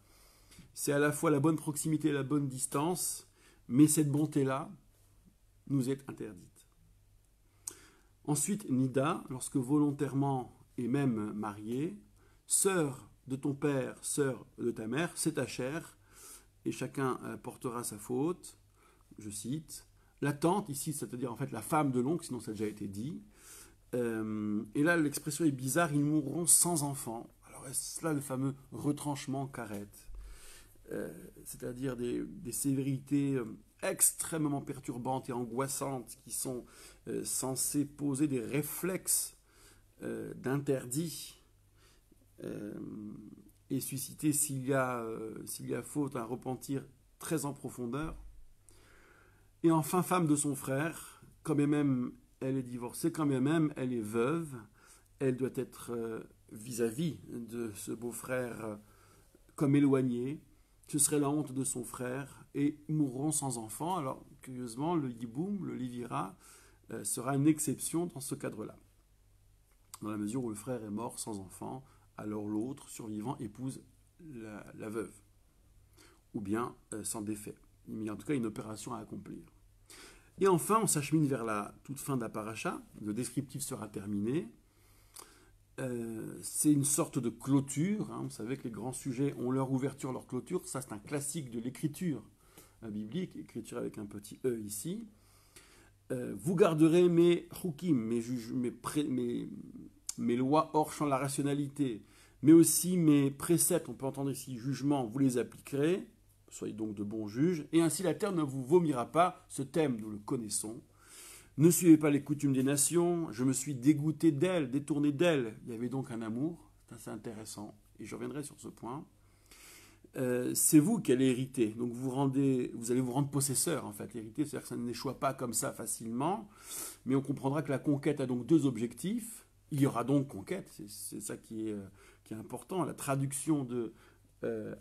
C'est à la fois la bonne proximité et la bonne distance, mais cette bonté-là nous est interdite. Ensuite, Nida, lorsque volontairement et même mariée, sœur de ton père, sœur de ta mère, c'est ta chair, et chacun portera sa faute. Je cite. La tante, ici, c'est-à-dire en fait la femme de l'oncle, sinon ça a déjà été dit. Et là, l'expression est bizarre, ils mourront sans enfants. Alors, est-ce là le fameux retranchement karet, c'est-à-dire des sévérités extrêmement perturbantes et angoissantes qui sont censées poser des réflexes d'interdit et susciter, s'il y a faute, un repentir très en profondeur. Et enfin, femme de son frère, quand même elle est divorcée, quand même elle est veuve, elle doit être vis-à-vis de ce beau-frère comme éloignée. Ce serait la honte de son frère et mourront sans enfant. Alors, curieusement, le yiboum, le livira, sera une exception dans ce cadre-là. Dans la mesure où le frère est mort sans enfant, alors l'autre, survivant, épouse la veuve. Ou bien s'en défait. Mais en tout cas, une opération à accomplir. Et enfin, on s'achemine vers la toute fin de la paracha. Le descriptif sera terminé. C'est une sorte de clôture. Vous savez que les grands sujets ont leur ouverture, leur clôture. Ça, c'est un classique de l'écriture biblique, écriture avec un petit E ici. Vous garderez mes chukim, mes lois hors champ de la rationalité, mais aussi mes préceptes, on peut entendre ici jugement, vous les appliquerez. Soyez donc de bons juges, et ainsi la terre ne vous vomira pas. Ce thème, nous le connaissons. Ne suivez pas les coutumes des nations, je me suis dégoûté d'elles, détourné d'elles. Il y avait donc un amour, c'est assez intéressant, et je reviendrai sur ce point. C'est vous qui allez hériter, donc vous allez vous rendre possesseur, en fait. Hériter, c'est-à-dire que ça n'échoue pas comme ça facilement, mais on comprendra que la conquête a donc deux objectifs. Il y aura donc conquête, c'est ça qui est important, la traduction de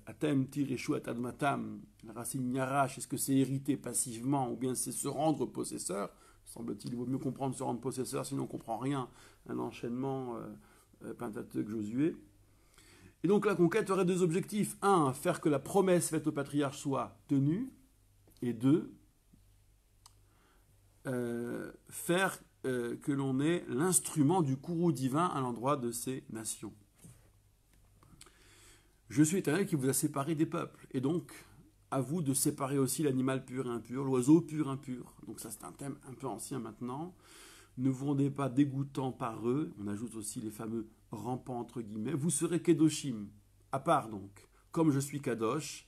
Atem Tireshu Atadmatam, la racine Yarash, est-ce que c'est hériter passivement ou bien c'est se rendre possesseur? Semble-t-il, il vaut mieux comprendre se rendre possesseur, sinon on ne comprend rien. Un enchaînement Pentateuque Josué. Et donc la conquête aurait deux objectifs. Un, faire que la promesse faite au patriarche soit tenue. Et deux, faire que l'on ait l'instrument du courroux divin à l'endroit de ces nations. Je suis Éternel qui vous a séparé des peuples. Et donc, à vous de séparer aussi l'animal pur et impur, l'oiseau pur et impur. Donc ça, c'est un thème un peu ancien maintenant. Ne vous rendez pas dégoûtants par eux. On ajoute aussi les fameux rampants, entre guillemets. Vous serez Kedoshim, à part donc, comme je suis Kadosh,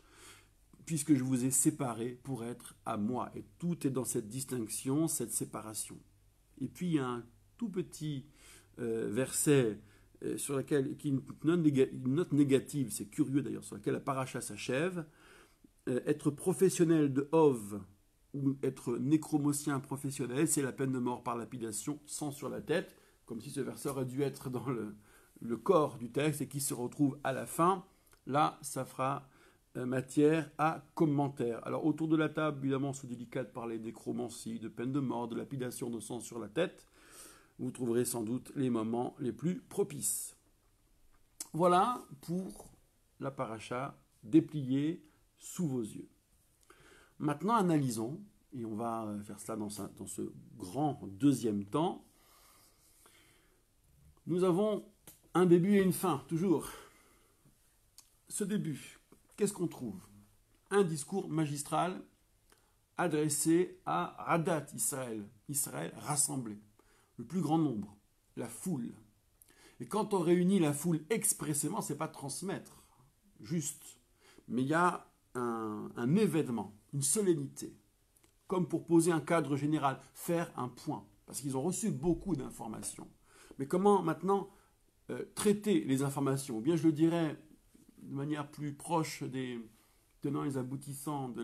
puisque je vous ai séparés pour être à moi. Et tout est dans cette distinction, cette séparation. Et puis, il y a un tout petit verset sur laquelle, qui est une note négative, c'est curieux d'ailleurs, sur laquelle la paracha s'achève. Être professionnel de Hov, ou être nécromocien professionnel, c'est la peine de mort par lapidation, sang sur la tête, comme si ce verset aurait dû être dans le corps du texte et qui se retrouve à la fin. Là, ça fera matière à commentaire. Alors, autour de la table, évidemment, c'est délicat de parler de nécromancie, de peine de mort, de lapidation de sang sur la tête. Vous trouverez sans doute les moments les plus propices. Voilà pour la paracha dépliée sous vos yeux. Maintenant, analysons, et on va faire cela dans ce grand deuxième temps. Nous avons un début et une fin, toujours. Ce début, qu'est-ce qu'on trouve? Un discours magistral adressé à Radat Israël, Israël rassemblé, le plus grand nombre, la foule. Et quand on réunit la foule expressément, ce n'est pas transmettre, juste, mais il y a un événement, une solennité, comme pour poser un cadre général, faire un point, parce qu'ils ont reçu beaucoup d'informations. Mais comment maintenant traiter les informations? Ou bien je le dirais de manière plus proche des tenants et les aboutissants de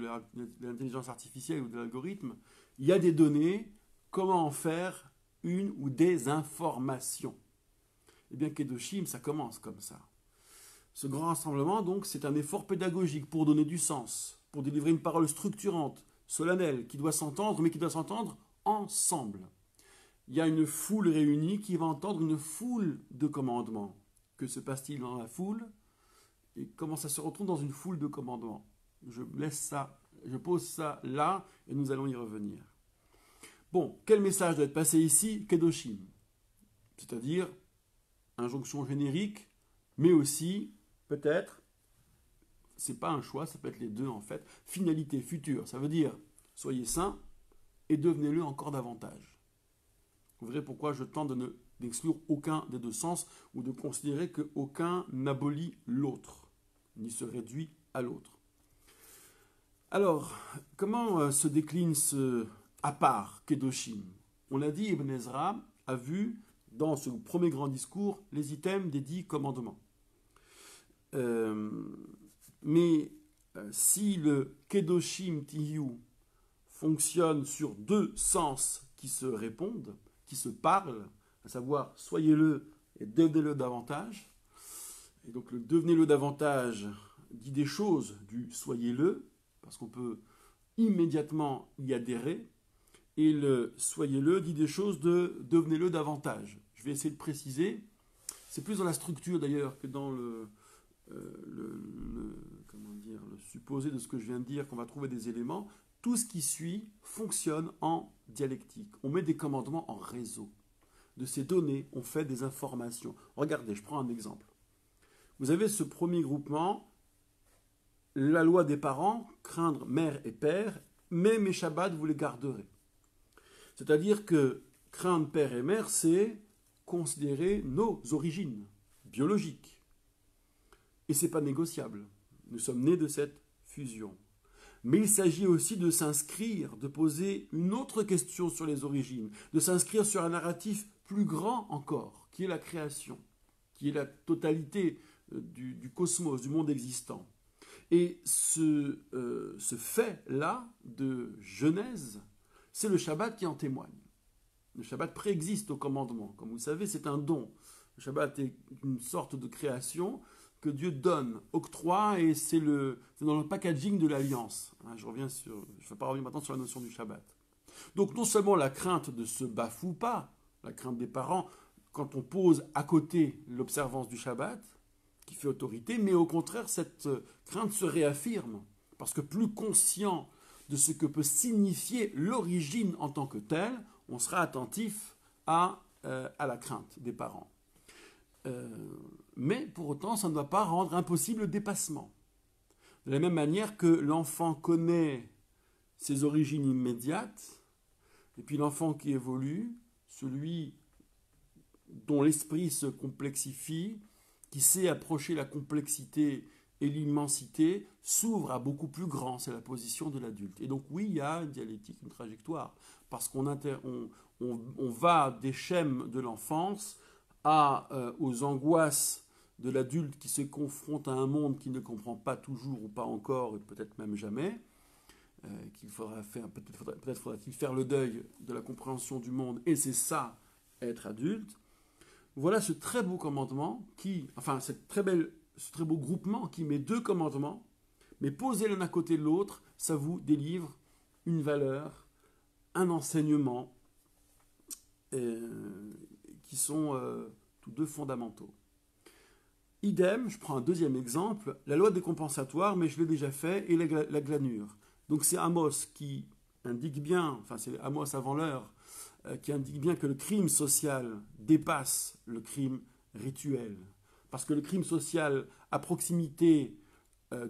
l'intelligence artificielle ou de l'algorithme, il y a des données, comment en faire une ou des informations? Eh bien, Kedoshim, ça commence comme ça. Ce grand rassemblement, donc, c'est un effort pédagogique pour donner du sens, pour délivrer une parole structurante, solennelle, qui doit s'entendre, mais qui doit s'entendre ensemble. Il y a une foule réunie qui va entendre une foule de commandements. Que se passe-t-il dans la foule? Et comment ça se retrouve dans une foule de commandements? Je pose ça là, et nous allons y revenir. Bon, quel message doit être passé ici? Kedoshim. C'est-à-dire injonction générique, mais aussi, peut-être, c'est pas un choix, ça peut être les deux en fait, finalité future, ça veut dire soyez saints et devenez-le encore davantage. Vous verrez pourquoi je tente d'exclure aucun des deux sens ou de considérer qu'aucun n'abolit l'autre, ni se réduit à l'autre. Alors, comment se décline ce à part Kedoshim? On a dit, Ibn Ezra a vu dans ce premier grand discours les items des 10 commandements. Mais si le Kedoshim Tiyu fonctionne sur deux sens qui se répondent, qui se parlent, à savoir soyez-le et devenez-le davantage, et donc le devenez-le davantage dit des choses du soyez-le, parce qu'on peut immédiatement y adhérer, et le soyez-le dit des choses de devenez-le davantage. Je vais essayer de préciser. C'est plus dans la structure d'ailleurs que dans le supposé de ce que je viens de dire qu'on va trouver des éléments. Tout ce qui suit fonctionne en dialectique. On met des commandements en réseau. De ces données, on fait des informations. Regardez, je prends un exemple. Vous avez ce premier groupement, la loi des parents, craindre mère et père, mais mes Shabbats, vous les garderez. C'est-à-dire que craindre père et mère, c'est considérer nos origines biologiques. Et ce n'est pas négociable. Nous sommes nés de cette fusion. Mais il s'agit aussi de s'inscrire, de poser une autre question sur les origines, de s'inscrire sur un narratif plus grand encore, qui est la création, qui est la totalité du cosmos, du monde existant. Et ce fait-là de Genèse, c'est le Shabbat qui en témoigne. Le Shabbat préexiste au commandement. Comme vous le savez, c'est un don. Le Shabbat est une sorte de création que Dieu donne, octroie, et c'est dans le packaging de l'alliance. Je ne vais pas revenir maintenant sur la notion du Shabbat. Donc non seulement la crainte de se bafouer pas, la crainte des parents, quand on pose à côté l'observance du Shabbat, qui fait autorité, mais au contraire, cette crainte se réaffirme, parce que plus conscient de ce que peut signifier l'origine en tant que telle, on sera attentif à la crainte des parents. Mais pour autant, ça ne doit pas rendre impossible le dépassement. De la même manière que l'enfant connaît ses origines immédiates, et puis l'enfant qui évolue, celui dont l'esprit se complexifie, qui sait approcher la complexité et l'immensité, s'ouvre à beaucoup plus grand, c'est la position de l'adulte. Et donc oui, il y a une dialectique, une trajectoire, parce qu'on va des schèmes de l'enfance aux angoisses de l'adulte qui se confronte à un monde qu'il ne comprend pas toujours ou pas encore, et peut-être même jamais. qu'il faudra faire, peut-être faudra-t-il faire le deuil de la compréhension du monde, et c'est ça, être adulte. Voilà ce très beau commandement ce très beau groupement qui met 2 commandements, mais posés l'un à côté de l'autre, ça vous délivre une valeur, un enseignement, qui sont tous 2 fondamentaux. Idem, je prends un deuxième exemple, la loi des compensatoires, mais je l'ai déjà fait, et la glanure. Donc c'est Amos qui indique bien, c'est Amos avant l'heure, qui indique bien que le crime social dépasse le crime rituel. Parce que le crime social, à proximité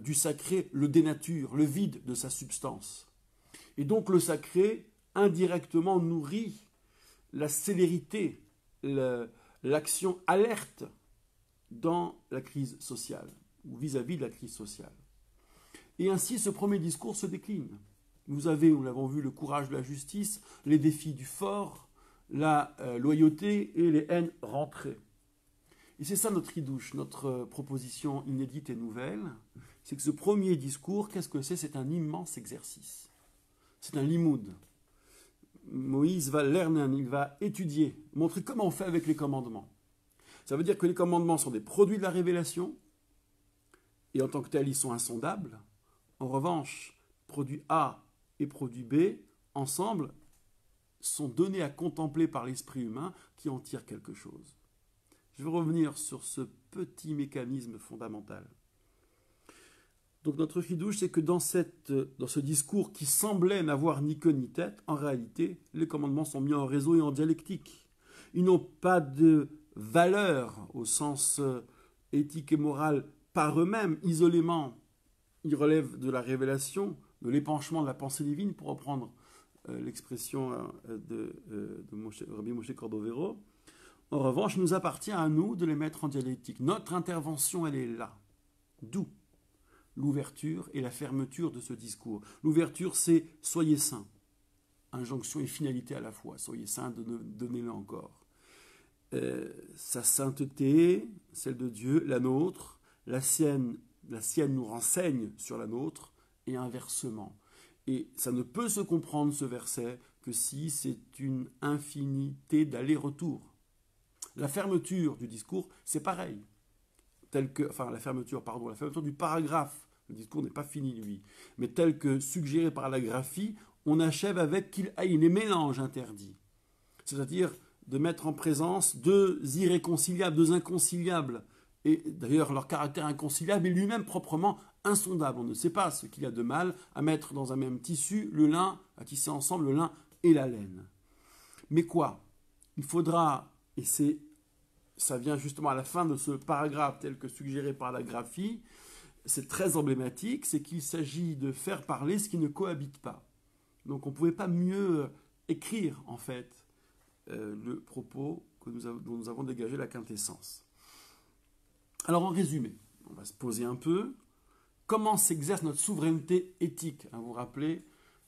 du sacré, le dénature, le vide de sa substance. Et donc le sacré, indirectement, nourrit la célérité, l'action alerte dans la crise sociale, ou vis-à-vis de la crise sociale. Et ainsi, ce premier discours se décline. Nous l'avons vu, le courage de la justice, les défis du fort, la loyauté et les haines rentrées. Et c'est ça notre idouche, notre proposition inédite et nouvelle, c'est que ce premier discours, qu'est-ce que c'est ? C'est un immense exercice. C'est un limoud. Moïse va lernen, il va étudier, montrer comment on fait avec les commandements. Ça veut dire que les commandements sont des produits de la révélation, et en tant que tels, ils sont insondables. En revanche, produit A et produit B, ensemble, sont donnés à contempler par l'esprit humain qui en tire quelque chose. Je vais revenir sur ce petit mécanisme fondamental. Donc notre chidouche, c'est que dans ce discours qui semblait n'avoir ni queue ni tête, en réalité, les commandements sont mis en réseau et en dialectique. Ils n'ont pas de valeur au sens éthique et moral par eux-mêmes, isolément. Ils relèvent de la révélation, de l'épanchement de la pensée divine, pour reprendre l'expression de Rabbi Moshe Cordovero. En revanche, il nous appartient à nous de les mettre en dialectique. Notre intervention, elle est là. D'où l'ouverture et la fermeture de ce discours. L'ouverture, c'est « soyez saints ». Injonction et finalité à la fois. Soyez saints, donnez-le encore. Sa sainteté, celle de Dieu, la nôtre, la sienne nous renseigne sur la nôtre, et inversement. Et ça ne peut se comprendre, ce verset, que si c'est une infinité d'allers-retours. La fermeture du discours, c'est pareil. La fermeture du paragraphe. Le discours n'est pas fini, lui. Mais tel que suggéré par la graphie, on achève avec qu'il y ait les mélanges interdits. C'est-à-dire de mettre en présence 2 irréconciliables, 2 inconciliables. Et d'ailleurs, leur caractère inconciliable est lui-même proprement insondable. On ne sait pas ce qu'il y a de mal à mettre dans un même tissu le lin, à tisser ensemble le lin et la laine. Mais quoi ? Il faudra, et ça vient justement à la fin de ce paragraphe tel que suggéré par la graphie, c'est très emblématique, c'est qu'il s'agit de faire parler ce qui ne cohabite pas. Donc on ne pouvait pas mieux écrire, en fait, le propos dont nous avons dégagé la quintessence. Alors en résumé, on va se poser un peu, comment s'exerce notre souveraineté éthique ? Vous vous rappelez,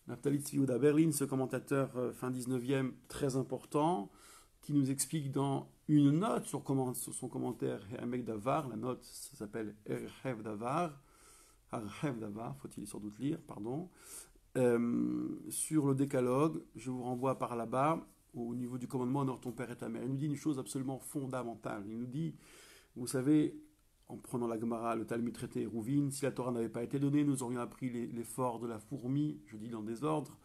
Naftali Tzvi Yehuda Berlin, ce commentateur fin 19e très important, qui nous explique dans une note sur son commentaire Hamek Davar, la note ça s'appelle Erhev Davar, faut-il sans doute lire, pardon, sur le décalogue, je vous renvoie par là-bas, au niveau du commandement honore ton père et ta mère. Il nous dit une chose absolument fondamentale. Il nous dit, vous savez, en prenant la Gemara, le Talmud traité Rouvin, si la Torah n'avait pas été donnée, nous aurions appris l'effort de la fourmi, je dis dans le désordre,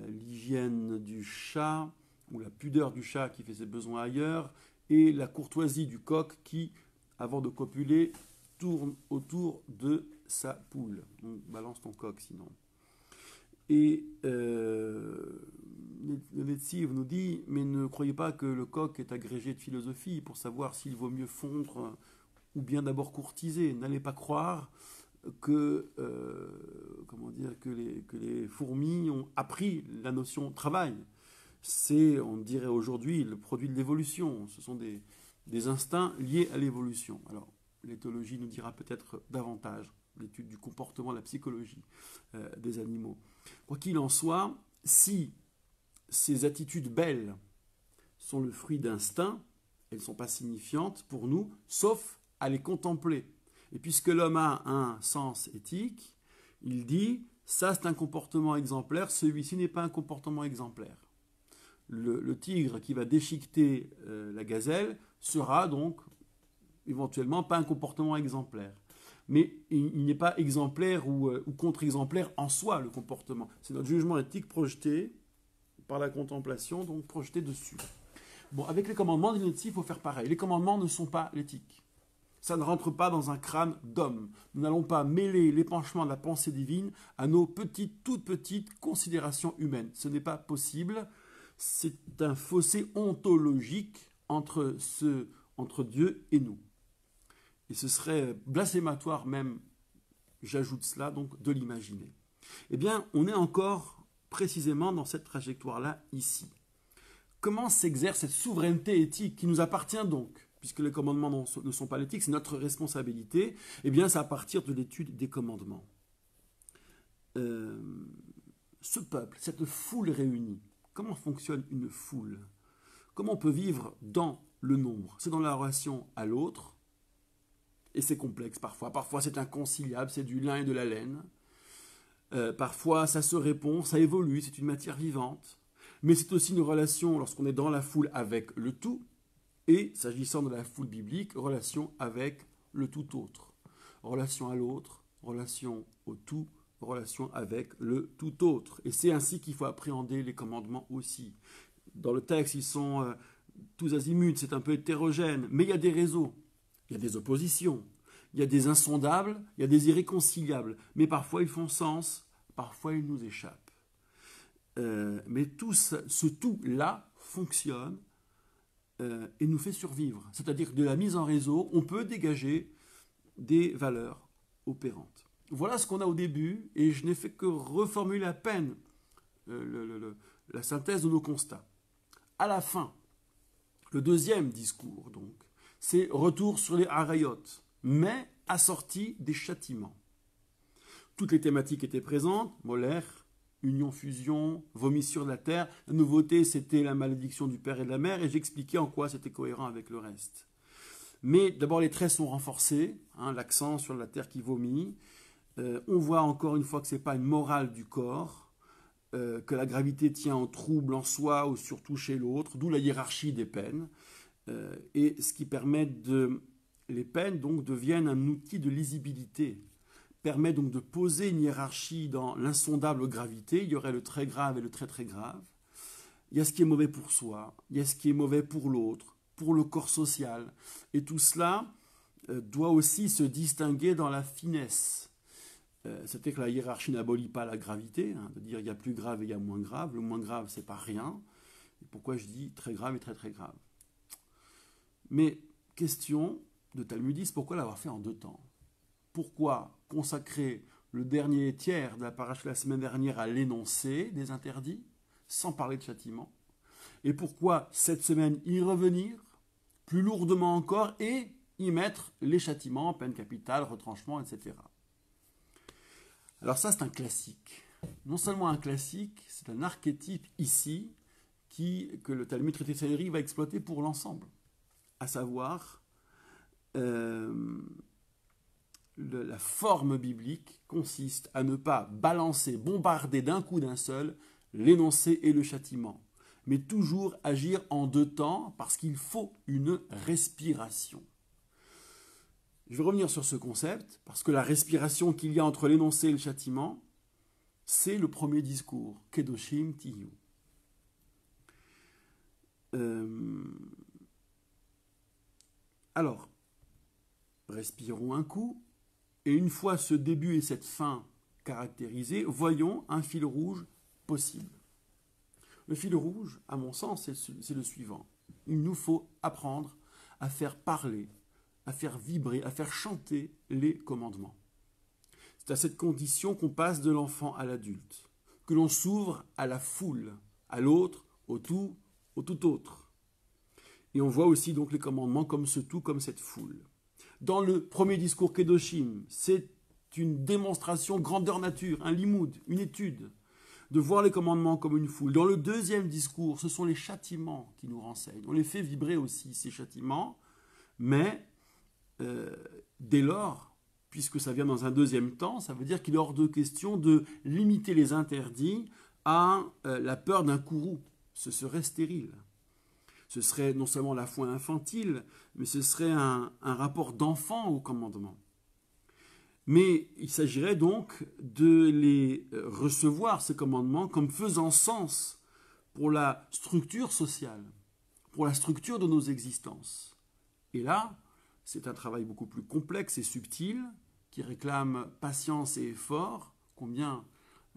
l'hygiène du chat, ou la pudeur du chat qui fait ses besoins ailleurs, et la courtoisie du coq qui, avant de copuler, tourne autour de sa poule. Donc, balance ton coq sinon. Et le Netziv nous dit, mais ne croyez pas que le coq est agrégé de philosophie pour savoir s'il vaut mieux fondre ou bien d'abord courtiser. N'allez pas croire que les fourmis ont appris la notion de travail. C'est, on dirait aujourd'hui, le produit de l'évolution. Ce sont des instincts liés à l'évolution. Alors, l'éthologie nous dira peut-être davantage, l'étude du comportement, de la psychologie des animaux. Quoi qu'il en soit, si ces attitudes belles sont le fruit d'instinct, elles ne sont pas signifiantes pour nous, sauf à les contempler. Et puisque l'homme a un sens éthique, il dit ça c'est un comportement exemplaire, celui-ci n'est pas un comportement exemplaire. Le tigre qui va déchiqueter la gazelle sera donc éventuellement pas un comportement exemplaire. Mais il n'est pas exemplaire ou contre-exemplaire en soi, le comportement. C'est notre jugement éthique projeté par la contemplation, donc projeté dessus. Bon, avec les commandements d'initiative, il faut faire pareil. Les commandements ne sont pas l'éthique. Ça ne rentre pas dans un crâne d'homme. Nous n'allons pas mêler l'épanchement de la pensée divine à nos toutes petites considérations humaines. Ce n'est pas possible. C'est un fossé ontologique entre Dieu et nous. Et ce serait blasphématoire même, j'ajoute cela, donc de l'imaginer. Eh bien, on est encore précisément dans cette trajectoire-là ici. Comment s'exerce cette souveraineté éthique qui nous appartient donc, puisque les commandements ne sont pas l'éthique, c'est notre responsabilité, eh bien, c'est à partir de l'étude des commandements. Ce peuple, cette foule réunie, comment fonctionne une foule? Comment on peut vivre dans le nombre? C'est dans la relation à l'autre, et c'est complexe parfois. Parfois c'est inconciliable, c'est du lin et de la laine. Parfois ça se répond, ça évolue, c'est une matière vivante. Mais c'est aussi une relation, lorsqu'on est dans la foule, avec le tout, et, s'agissant de la foule biblique, relation avec le tout autre. Relation à l'autre, relation au tout, relation avec le tout autre. Et c'est ainsi qu'il faut appréhender les commandements aussi. Dans le texte, ils sont tous azimuts, c'est un peu hétérogène, mais il y a des réseaux, il y a des oppositions, il y a des insondables, il y a des irréconciliables, mais parfois ils font sens, parfois ils nous échappent. Mais tout ce tout-là fonctionne et nous fait survivre. C'est-à-dire que de la mise en réseau, on peut dégager des valeurs opérantes. Voilà ce qu'on a au début, et je n'ai fait que reformuler à peine la synthèse de nos constats. À la fin, le deuxième discours, donc, c'est retour sur les harayot, mais assorti des châtiments. Toutes les thématiques étaient présentes, molaire, union, fusion, vomissure de la terre. La nouveauté, c'était la malédiction du père et de la mère, et j'expliquais en quoi c'était cohérent avec le reste. Mais d'abord, les traits sont renforcés, l'accent sur la terre qui vomit. On voit encore une fois que ce n'est pas une morale du corps, que la gravité tient en trouble en soi ou surtout chez l'autre, d'où la hiérarchie des peines, et ce qui permet les peines donc deviennent un outil de lisibilité, permet donc de poser une hiérarchie dans l'insondable gravité. Il y aurait le très grave et le très très grave. Il y a ce qui est mauvais pour soi, il y a ce qui est mauvais pour l'autre, pour le corps social, et tout cela doit aussi se distinguer dans la finesse. C'était que la hiérarchie n'abolit pas la gravité, de dire il y a plus grave et il y a moins grave. Le moins grave, c'est pas rien. Et pourquoi je dis très grave et très très grave? Mais question de talmudiste, pourquoi l'avoir fait en 2 temps? Pourquoi consacrer le dernier tiers de la paracha de la semaine dernière à l'énoncé des interdits, sans parler de châtiment? Et pourquoi cette semaine y revenir, plus lourdement encore, et y mettre les châtiments, peine capitale, retranchement, etc. Alors ça, c'est un classique. Non seulement un classique, c'est un archétype ici que le Talmud traité de Sanhédrin va exploiter pour l'ensemble. À savoir, la forme biblique consiste à ne pas balancer, bombarder d'un coup d'un seul l'énoncé et le châtiment, mais toujours agir en 2 temps parce qu'il faut une respiration. Je vais revenir sur ce concept, parce que la respiration qu'il y a entre l'énoncé et le châtiment, c'est le premier discours, Kedoshim Tiyu. Alors, respirons un coup, et une fois ce début et cette fin caractérisés, voyons un fil rouge possible. Le fil rouge, à mon sens, c'est le suivant. Il nous faut apprendre à faire parler, à faire vibrer, à faire chanter les commandements. C'est à cette condition qu'on passe de l'enfant à l'adulte, que l'on s'ouvre à la foule, à l'autre, au tout autre. Et on voit aussi donc les commandements comme ce tout, comme cette foule. Dans le premier discours Kedoshim, c'est une démonstration grandeur nature, un limoud, une étude, de voir les commandements comme une foule. Dans le deuxième discours, ce sont les châtiments qui nous renseignent. On les fait vibrer aussi, ces châtiments, mais dès lors puisque ça vient dans un deuxième temps, ça veut dire qu'il est hors de question de limiter les interdits à la peur d'un courroux. Ce serait stérile. Ce serait non seulement la foi infantile, mais ce serait un rapport d'enfant au commandement. Mais il s'agirait donc de les recevoir, ces commandements, comme faisant sens pour la structure sociale, pour la structure de nos existences. Et là, c'est un travail beaucoup plus complexe et subtil, qui réclame patience et effort. Combien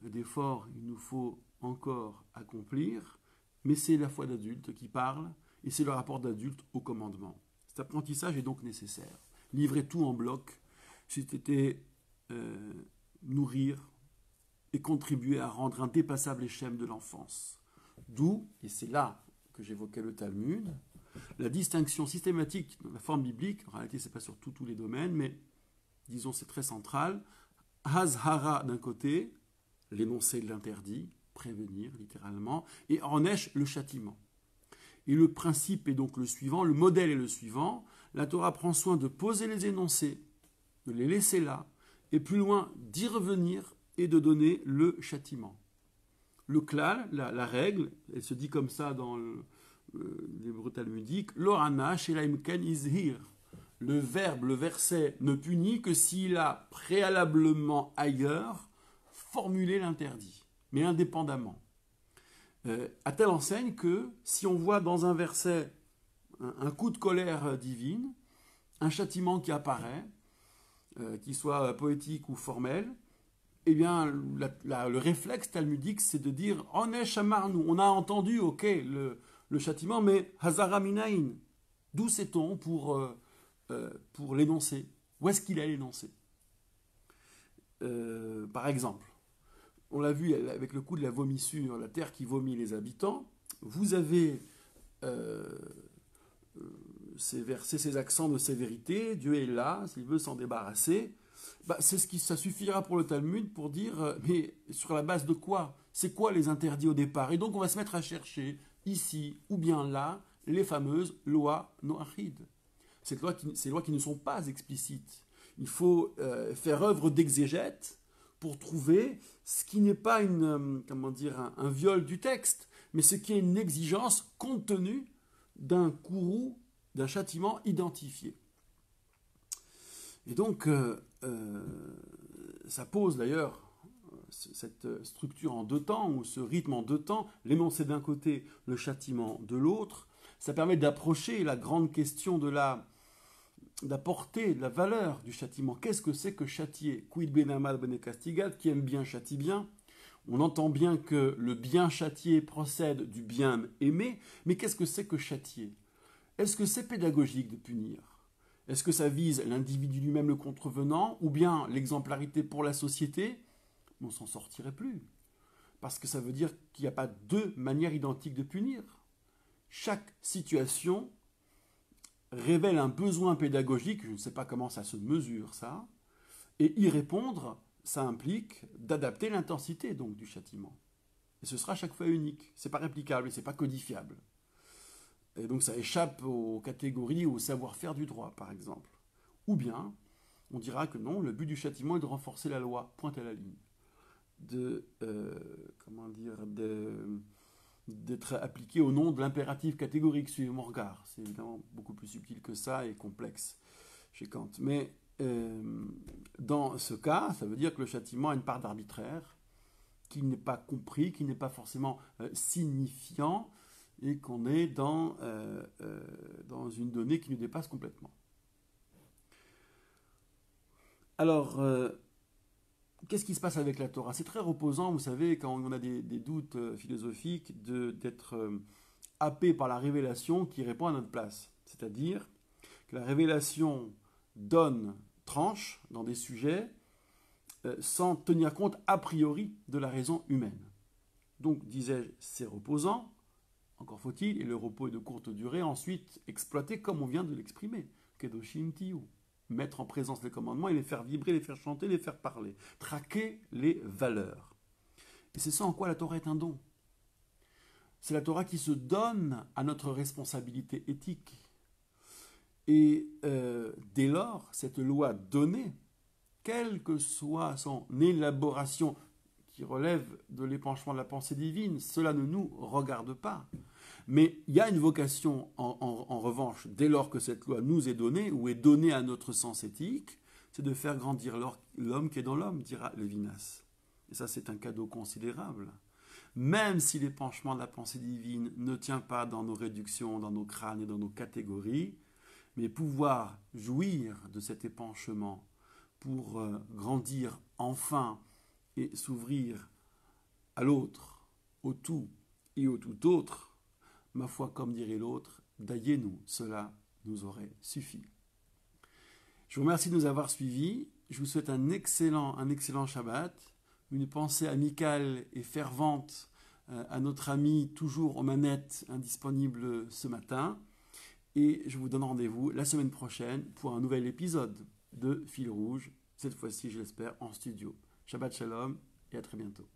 d'efforts il nous faut encore accomplir, mais c'est la foi d'adulte qui parle, et c'est le rapport d'adulte au commandement. Cet apprentissage est donc nécessaire. Livrer tout en bloc, c'était nourrir et contribuer à rendre indépassable les schèmes de l'enfance. D'où, et c'est là que j'évoquais le Talmud, la distinction systématique dans la forme biblique, en réalité ce n'est pas sur tous les domaines, mais disons c'est très central, Hazhara d'un côté, l'énoncé de l'interdit, prévenir littéralement, et Onesh le châtiment. Et le principe est donc le suivant, le modèle est le suivant, la Torah prend soin de poser les énoncés, de les laisser là, et plus loin d'y revenir et de donner le châtiment. Le klal, la règle, elle se dit comme ça dans l'hébreu talmudique, l'orana shelaimken izhir. Le verbe, le verset ne punit que s'il a préalablement ailleurs formulé l'interdit, mais indépendamment. À telle enseigne que si on voit dans un verset un coup de colère divine, un châtiment qui apparaît, qu'il soit poétique ou formel, eh bien, le réflexe talmudique, c'est de dire « Onesh amarnu », on a entendu, ok, le châtiment, mais « Hazara minaïn », d'où sait-on pour l'énoncer? Où est-ce qu'il est l'énoncé? Par exemple, on l'a vu avec le coup de la vomissure, la terre qui vomit les habitants, vous avez ces versets, ces accents de sévérité, Dieu est là, s'il veut s'en débarrasser, ça suffira pour le Talmud pour dire, mais sur la base de quoi? C'est quoi les interdits au départ? Et donc on va se mettre à chercher, ici ou bien là, les fameuses lois noachides. Ces lois qui ne sont pas explicites. Il faut faire œuvre d'exégète pour trouver ce qui n'est pas un viol du texte, mais ce qui est une exigence compte tenu d'un courroux, d'un châtiment identifié. Et donc, ça pose d'ailleurs cette structure en deux temps, ou ce rythme en deux temps, l'énoncé d'un côté, le châtiment de l'autre. Ça permet d'approcher la grande question de la portée, de la valeur du châtiment. Qu'est-ce que c'est que châtier? Quid benamal bene castigat, qui aime bien châtie bien. On entend bien que le bien châtié procède du bien aimé, mais qu'est-ce que c'est que châtier? Est-ce que c'est pédagogique de punir? Est-ce que ça vise l'individu lui-même, le contrevenant, ou bien l'exemplarité pour la société? On ne s'en sortirait plus. Parce que ça veut dire qu'il n'y a pas deux manières identiques de punir. Chaque situation révèle un besoin pédagogique, je ne sais pas comment ça se mesure ça, et y répondre, ça implique d'adapter l'intensité donc du châtiment. Et ce sera chaque fois unique, c'est pas réplicable et c'est pas codifiable. Et donc ça échappe aux catégories ou au savoir-faire du droit, par exemple. Ou bien, on dira que non, le but du châtiment est de renforcer la loi, pointe à la ligne. D'être appliqué au nom de l'impératif catégorique, suivez mon regard. C'est évidemment beaucoup plus subtil que ça et complexe chez Kant. Mais dans ce cas, ça veut dire que le châtiment a une part d'arbitraire, qui n'est pas compris, qui n'est pas forcément signifiant, et qu'on est dans une donnée qui nous dépasse complètement. Alors, qu'est-ce qui se passe avec la Torah? C'est très reposant, vous savez, quand on a des doutes philosophiques, d'être happé par la révélation qui répond à notre place. C'est-à-dire que la révélation tranche dans des sujets sans tenir compte a priori de la raison humaine. Donc, disais-je, c'est reposant, encore faut-il, et le repos est de courte durée, ensuite exploité comme on vient de l'exprimer. Kedoshim tiyu. Mettre en présence les commandements et les faire vibrer, les faire chanter, les faire parler. Traquer les valeurs. Et c'est ça en quoi la Torah est un don. C'est la Torah qui se donne à notre responsabilité éthique. Et dès lors, cette loi donnée quelle que soit son élaboration, qui relève de l'épanchement de la pensée divine, cela ne nous regarde pas. Mais il y a une vocation, en revanche, dès lors que cette loi nous est donnée, ou est donnée à notre sens éthique, c'est de faire grandir l'homme qui est dans l'homme, dira Lévinas. Et ça, c'est un cadeau considérable. Même si l'épanchement de la pensée divine ne tient pas dans nos réductions, dans nos crânes et dans nos catégories, mais pouvoir jouir de cet épanchement pour grandir enfin et s'ouvrir à l'autre, au tout et au tout autre, ma foi, comme dirait l'autre, daillez-nous, cela nous aurait suffi. Je vous remercie de nous avoir suivis. Je vous souhaite un excellent Shabbat, une pensée amicale et fervente à notre ami toujours aux manettes indisponible ce matin. Et je vous donne rendez-vous la semaine prochaine pour un nouvel épisode de Fil Rouge, cette fois-ci, je l'espère, en studio. Shabbat Shalom et à très bientôt.